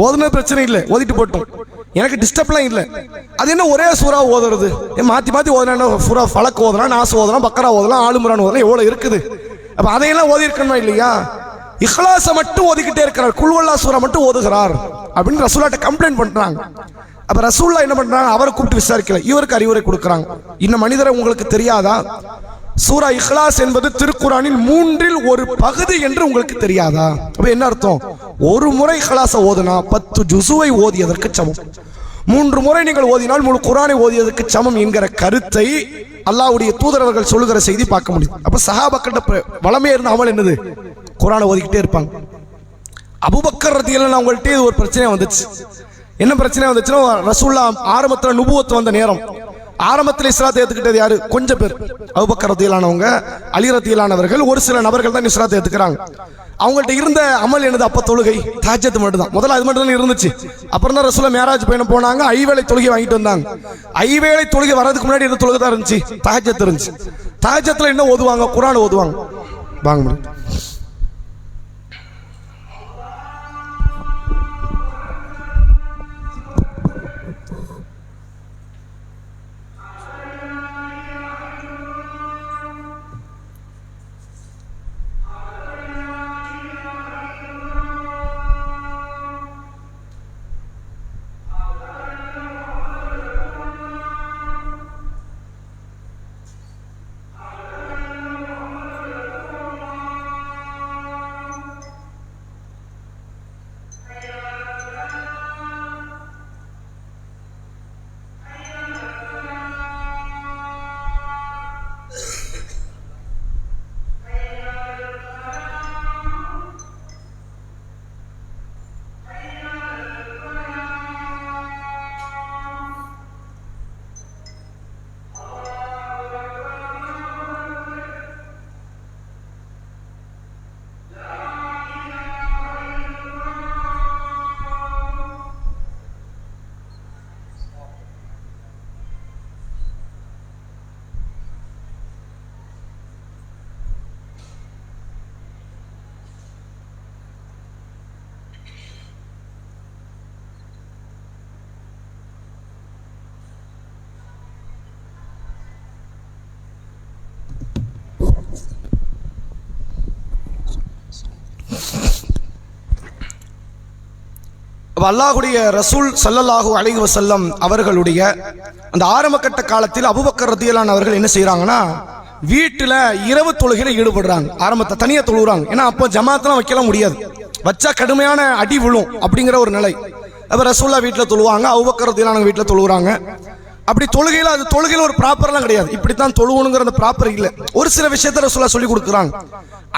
ஓதுன பிரச்சனை இல்லை, ஓதிட்டு போட்டோம், எனக்கு டிஸ்டர்ப்லாம் இல்லை. அது என்ன ஒரே சூறா ஓதுறது, மாத்தி மாத்தி ஓதுனா, சூரா ஃபலக் ஓதுறான், நாஸ் ஓதுறான், பக்கரா ஓதலாம், ஆல் இம்ரான் ஓதலாம், எவ்வளவு இருக்குது. அப்ப அதையெல்லாம் ஓதி இருக்கணுமா இல்லையா? இஹ்லாஸை மட்டும் ஓதிக்கிட்டே இருக்கிறார், குல் ஹுவல்லாஹ் சூரா மட்டும் ஓதுகிறார் அப்படின்னு ரசூலுல்லாஹ்ட்ட கம்ப்ளைண்ட் பண்றாங்க. அப்ப ரசூலுல்லாஹ் என்ன பண்றாங்க, அவரை கூப்பிட்டு விசாரிக்கல, இவருக்கு அறிவுரை கொடுக்குறாங்க. இந்த மனிதரை உங்களுக்கு தெரியாதா, சூரா இஹ்லாஸ் என்பது திருக்குர்ஆனின் 3இல் ஒரு பகுதி என்று உங்களுக்கு தெரியாதா? அப்ப என்ன அர்த்தம், ஒரு முறை இஹ்லாஸை ஓதுனா 10 ஜுஸுவை ஓதியதற்கு சமம், 3 முறை நீங்கள் ஓதினால் முழு குர்ஆனை ஓதியதற்கு சமம் என்கிற கருத்தை அல்லாஹ்வுடைய தூதரவர்கள் சொல்லுகிற செய்தி பார்க்க முடியும். அப்ப சஹாபாக்கிட்ட வளமே இருந்த அமல் என்னது, குர்ஆனை ஓதிக்கிட்டே இருப்பாங்க. அபூபக்கர் ரலியல்லாஹு அவங்கள்ட்ட ஒரு பிரச்சனை வந்துச்சு. என்ன பிரச்சனை வந்துச்சுன்னா, ரசூலுல்லாஹ் ஆரம்பத்தில் நுபுவத் வந்த நேரம், ஆரம்பத்தில் இஸ்லாத்தை ஏத்துக்கிட்டது யாரு? கொஞ்சம் பேர். அபூபக்கர் ரலியல்லாஹு, அலி ரலியல்லாஹு, ஒரு சில நபர்கள் தான் இஸ்லாத்தை ஏத்துக்கிறாங்க. அவங்கள்ட்ட இருந்த அமல் என்னது? அப்ப தொழுகை, தஹஜ்ஜத் மட்டும் தான். முதல்ல அது மட்டும் தான் இருந்துச்சு. அப்புறம் தான் ரசூலுல்லாஹ் மிஅராஜ் பயணம் போனாங்க, ஐவேளை தொழுகை வாங்கிட்டு வந்தாங்க. ஐவேளை தொழுகை வர்றதுக்கு முன்னாடி இந்த தொழுகை தான் இருந்துச்சு, தஹஜ்ஜத் இருந்துச்சு. தஹஜ்ஜத்ல என்ன ஓதுவாங்க? குர்ஆன் ஓதுவாங்க. வாங்க முடியும். அல்லாஹ்வுடைய ரசூல் ஸல்லல்லாஹு அலைஹி வஸல்லம் அவர்களுடைய அந்த ஆரம்ப கட்ட காலத்தில் அபூபக்கர் ரலியல்லாஹு அவர்கள் என்ன செய்யறாங்கன்னா, வீட்டுல இரவு தொழுகையில ஈடுபடுறாங்க. ஆரம்பத்தை தனியா தொழுகிறாங்க. ஏன்னா அப்போ ஜமாத்லாம் வைக்கலாம் முடியாது, வச்சா கடுமையான அடி விழும் அப்படிங்கிற ஒரு நிலை. அப்ப ரசூலுல்லாஹ் வீட்டுல தொழுவாங்க, அபூபக்கர் ரலியல்லாஹு வீட்டுல தொழுகிறாங்க. அப்படி தொழுகையில அது தொழுகையில ஒரு ப்ராப்பர்லாம் கிடையாது, இப்படித்தான் தொழுவணுங்கிற அந்த ப்ராப்பர் இல்ல. ஒரு சில விஷயத்தை ரசூலுல்லாஹ் சொல்லி கொடுக்குறாங்க.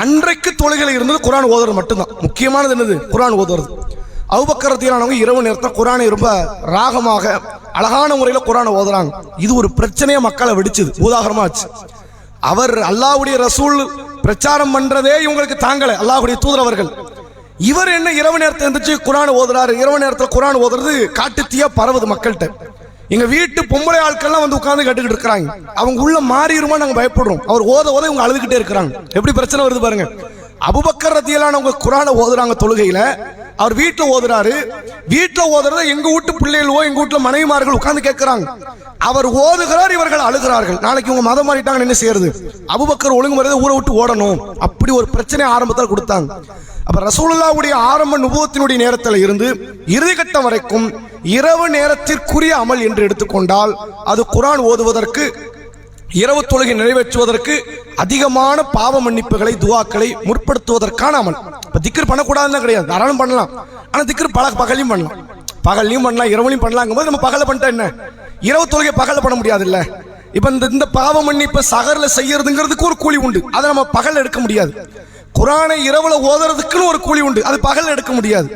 அன்றைக்கு தொழுகையில இருந்தது குர்ஆன் ஓதுறது மட்டும்தான். முக்கியமானது என்னது? குர்ஆன் ஓதுறது. அபூபக்கர் ரலியல்லாஹு இரவு நேரத்தில் குர்ஆனை ரொம்ப ராகமாக அழகான முறையில் குர்ஆனை ஓதுறாங்க. இது ஒரு பிரச்சனையை மக்களை வெடிச்சது, உதாரணமா ஆச்சு. அவர் அல்லாஹ்வுடைய ரசூல் பிரச்சாரம் பண்றதே இவங்களுக்கு தாங்கல, அல்லாஹ்வுடைய தூதர் அவர்கள். இவர் என்ன இரவு நேரத்தில் இருந்துச்சு குர்ஆன் ஓதுறாரு. இரவு நேரத்தில் குர்ஆன் ஓதுறது காட்டுத்தீயா பரவுது மக்கள்கிட்ட. எங்க வீட்டு பொம்பளை ஆட்கள்லாம் வந்து உட்கார்ந்து கேட்டுக்கிட்டு இருக்காங்க. அவங்க உள்ள மாறிடுமா நாங்க பயப்படுறோம். அவர் ஓத ஓத இவங்க அழுதுகிட்டே இருக்கிறாங்க. எப்படி பிரச்சனை வருது பாருங்க. அபூபக்கர் ரலியல்லாஹு அவங்க குர்ஆனை ஓதுறாங்க தொழுகையில, அவர் வீட்டுல ஓதுறாரு. வீட்டுல ஓதுறத எங்க வீட்டு பிள்ளைகளோ எங்க வீட்டுல மனைவிமார்கள் உட்கார்ந்து கேட்கிறாங்க. அவர் ஓதுகிறார், இவர்கள் அழுகிறார்கள். நாளைக்கு இவங்க மதம் மாறிட்டாங்கன்னு என்ன செய்யறது? அபூபக்கர் ஒழுங்குமுறையை ஊரை விட்டு ஓடணும். அப்படி ஒரு பிரச்சனை ஆரம்பத்தில் கொடுத்தாங்க. அப்ப ரசூலுல்லாஹ்வுடைய ஆரம்ப நுபுவத்தினுடைய நேரத்தில் இருந்து இறுதி கட்டம் வரைக்கும் இரவு நேரத்திற்குரிய அமல் என்று எடுத்துக்கொண்டால் அது குர்ஆன் ஓதுவதற்கு, இரவு தொழுகை நிறைவேற்றுவதற்கு, அதிகமான பாவ மன்னிப்புகளை துஆக்களை முற்படுத்துவதற்கான அமல். இப்ப திக்ர் பண்ணக்கூடாதுன்னு கிடையாது, தாராளம் பண்ணலாம். ஆனா திக்ர் பகலையும் பண்ணலாம், பகல்லையும் பண்ணலாம், இரவுலையும் பண்ணலாம். போது நம்ம பகல பண்ணிட்டா என்ன, இரவு தொழுகை பகல பண்ண முடியாது இல்ல. இப்ப இந்த பாவ மன்னிப்பு சகர்ல செய்யறதுங்கிறதுக்கு ஒரு கூலி உண்டு, அதை நம்ம பகல் எடுக்க முடியாது. குர்ஆனை இரவுல ஓதுறதுக்குன்னு ஒரு கூலி உண்டு, அது பகல் எடுக்க முடியாது.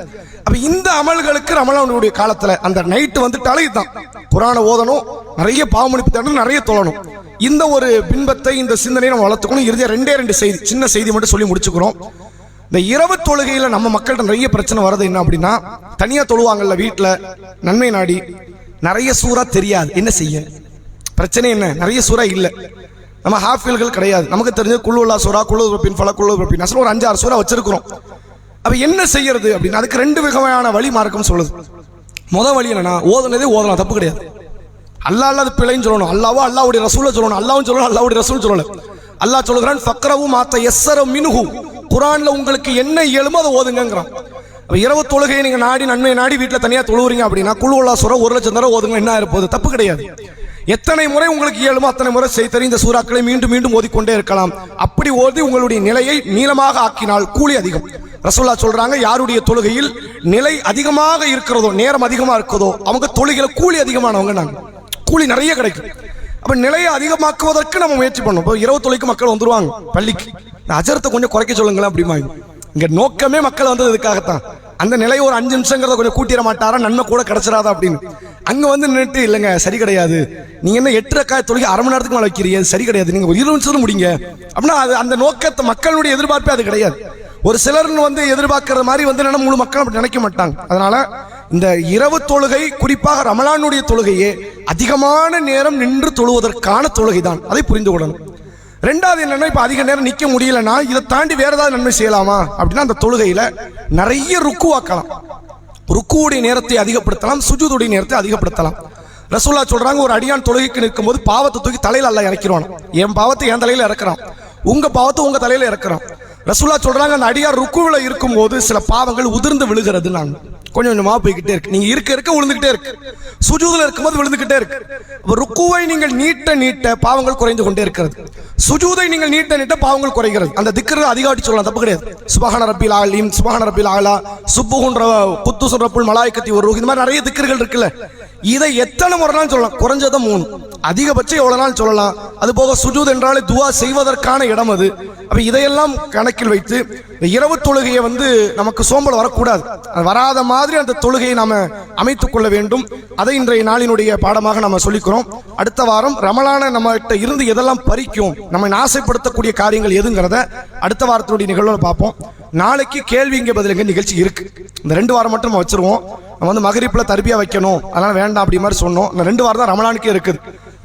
அப்ப இந்த அமல்களுக்கு ரமலானுடைய காலத்துல அந்த நைட்டு வந்துட்டாலே இதுதான், குர்ஆனை ஓதணும், நிறைய பாவ மன்னிப்பு தேடணும், நிறைய தொழணும். இந்த ஒரு பின்பத்தை, இந்த சிந்தனையை நம்ம வளர்த்துக்கணும். இறுதியா ரெண்டே செய்தி, சின்ன செய்தி மட்டும் சொல்லி முடிச்சுக்கிறோம். இந்த இரவு தொழுகையில நம்ம மக்கள்கிட்ட நிறைய பிரச்சனை வருது. என்ன அப்படின்னா, தனியா தொழுவாங்கல்ல வீட்டுல நன்மை நாடி, நிறைய சூறா தெரியாது. என்ன செய்ய? பிரச்சனை என்ன? நிறைய சூறா இல்ல, நம்ம ஹாஃபில்கள் கிடையாது. நமக்கு தெரிஞ்ச குல்லுல்லா சூரா, குல்லு ரப்பின் ஃபலக், குல்லு ரப்பின் நாஸ், ஒரு 5-6 சூறா வச்சிருக்கிறோம். அப்ப என்ன செய்யறது அப்படின்னு அதுக்கு 2 விதமான வழி மார்க்கம் சொல்லுது. முதல் வழி என்னன்னா, ஓதுனதே ஓதலாம், தப்பு கிடையாது. அல்லாஹ் அல்லாஹ் பிழைன்னு சொல்லணும், அல்லாஹ்வோ அல்லாஹ்வுடைய ரசூலை சொல்லணும். அல்லாஹ்வும் சொல்லணும், அல்லாஹ்வுடைய ரசூல் சொல்லணும். அல்லாஹ் சொல்கிறான், ஃபக்ரவு மாத்த யஸ்ஸர மின்ஹு, குர்ஆன்ல உங்களுக்கு என்ன இயலுமோ அதை ஓதுங்கங்கறான். அப்ப இரவு தொழுகையை நீங்க நாடி நன்மை நாடி வீட்டுல தனியா தொழுவுறீங்க அப்படின்னா குல்லுல்லா சூரா 1,00,000 தடவை ஓதுங்க, என்ன இருப்பது? தப்பு கிடையாது. எத்தனை முறை உங்களுக்கு இயலுமோ அத்தனை முறை தெரிந்த சூறாக்களை மீண்டும் மீண்டும் ஓதிக்கொண்டே இருக்கலாம். அப்படி ஓதி உங்களுடைய நிலையை நீளமாக ஆக்கினால் கூலி அதிகம். ரசூலுல்லாஹ் சொல்றாங்க, யாருடைய தொழுகையில் நிலை அதிகமாக இருக்கிறதோ, நேரம் அதிகமா இருக்கிறதோ, அவங்க தொழுகையில கூலி அதிகமானவங்க, நாங்க கூலி நிறைய கிடைக்கும். அப்ப நிலையை அதிகமாக்குவதற்கு நம்ம முயற்சி பண்ணணும். இப்போ இரவு தொழுகைக்கு மக்கள் வந்துருவாங்க பள்ளிக்கு, அஜரத்தை கொஞ்சம் குறைக்க சொல்லுங்களேன் அப்படிமா. இங்க நோக்கமே மக்கள் வந்தது இதுக்காகத்தான். அந்த நிலையை ஒரு 5 நிமிஷங்கிறத கொஞ்சம் கூட்டிட மாட்டாரா, நன்மை கூட கிடைச்சிடாதா அப்படின்னு. அங்க வந்து நின்றுட்டு இல்லைங்க சரி கிடையாது, நீங்க என்ன 8 ரக்காத் தொழுகை அரை மணி நேரத்துக்கு மேலே வைக்கிறீங்க, சரி கிடையாது, நீங்க 20 நிமிஷத்துல முடிங்க அப்படின்னா அது அந்த நோக்கத்தை மக்களுடைய எதிர்பார்ப்பே அது கிடையாது. ஒரு சிலர் வந்து எதிர்பார்க்கிற மாதிரி வந்து முழு மக்கள் அப்படி நினைக்க மாட்டாங்க. அதனால இந்த இரவு தொழுகை, குறிப்பாக ரமலானுடைய தொழுகையே அதிகமான நேரம் நின்று தொழுவதற்கான தொழுகை தான், அதை புரிந்து கொள்ளணும். ரெண்டாவது என்னன்னா, இப்ப அதிக நேரம் நிக்க முடியலன்னா இதை தாண்டி வேற ஏதாவது நன்மை செய்யலாமா அப்படின்னா, அந்த தொழுகையில நிறைய ருக்குவாக்கலாம், ருக்குவுடைய நேரத்தை அதிகப்படுத்தலாம், சுஜூதுடைய நேரத்தை அதிகப்படுத்தலாம். ரசூலுல்லாஹ் சொல்றாங்க, ஒரு அடியான் தொழுகைக்கு நிற்கும் போது பாவத்தை தூக்கி தலையில அல்லாஹ் இறக்கிறான். என் பாவத்தை என் தலையில இறக்குறான், உங்க பாவத்தை உங்க தலையில இறக்குறான். ரசூலுல்லாஹ் சொல்றாங்க, அந்த அடியார் ருக்குவுல இருக்கும் போது சில பாவங்கள் உதிர்ந்து விழுகிறது, நான் கொஞ்சம் கொஞ்சமா போய்கிட்டே இருக்கு, நீங்க இருக்க விழுந்துகிட்டே இருக்கு, சுஜூதுல இருக்கும்போது விழுந்துகிட்டே இருக்கு. ருக்குவை நீங்கள் நீட்ட நீட்ட பாவங்கள் குறைந்து கொண்டே இருக்கிறது, சுஜூதை நீங்கள் நீட்ட நீட்ட பாவங்கள் குறைகிறது. அந்த திக்ர் அதிகாட்டி சொல்லலாம், தப்பு கிடையாது. சுபஹான ரப்பில் ஆலீம், சுபஹான ரப்பில் ஆலா, சுப்புஹுன் குத்துஸ் ரப்புல் மலாயிகத்தி ஒரு ரூஹ், இந்த மாதிரி நிறைய திக்ர்கள் இருக்குல்ல. இதை எத்தனை முறைனாலும் சொல்லலாம், குறைஞ்சதை 3, அதிகபட்சம் எவ்வளவு நாள் சொல்லலாம். அது போக சுஜூத் என்றாலே துவா செய்வதற்கான இடம் அது. அப்ப இதையெல்லாம் கணக்கில் வைத்து இரவு தொழுகையை வந்து நமக்கு சோம்பல் வரக்கூடாது, வராத மாதிரி அந்த தொழுகையை நாம அமைத்துக் கொள்ள வேண்டும். அதை இன்றைய நாளினுடைய பாடமாக நம்ம சொல்லிக்கிறோம். அடுத்த வாரம் ரமலான நம்மகிட்ட இருந்து எதெல்லாம் பறிக்கும், நம்ம ஆசைப்படுத்தக்கூடிய காரியங்கள் எதுங்கிறத அடுத்த வாரத்தினுடைய நிகழ்வுல பார்ப்போம். நாளைக்கு கேள்வி இங்கே பதிலுங்க நிகழ்ச்சி இருக்கு. இந்த 2 வாரம் மட்டும் நம்ம வச்சிருவோம். நம்ம வந்து மகரிப்ல தர்பியா வைக்கணும், அதனால வேண்டாம் அப்படி மாதிரி சொன்னோம். இந்த 2 வாரம் தான் ரமலானுக்கே இருக்குது.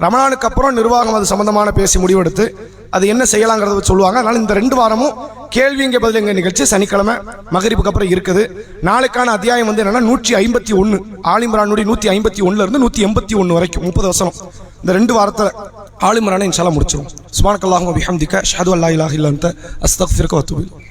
ரமலானுக்கு அப்புறம் நிர்வாகம் அது சம்பந்தமான பேசி முடிவெடுத்து அது என்ன செய்யலாங்கிறத சொல்லுவாங்க. அதனால இந்த 2 வாரமும் கேள்வி இங்கே பதிலுங்க நிகழ்ச்சி சனிக்கிழமை மகரிப்புக்கு அப்புறம் இருக்குது. நாளைக்கான அத்தியாயம் வந்து என்னன்னா 151, ஆல் இம்ரானுடைய 151 இருந்து 181 வரைக்கும் 30 வசனம். இந்த 2 வாரத்துல ஆல் இம்ரானை இன்ஷா அல்லாஹ் முடிச்சிரும். சுப்ஹானக்கல்லாஹும்ம வபிஹம்திக அஷ்ஹது அல்லா இலாஹா இல்லா அன்த அஸ்தக்ஃபிருக வ அத்தூபு இலைக்.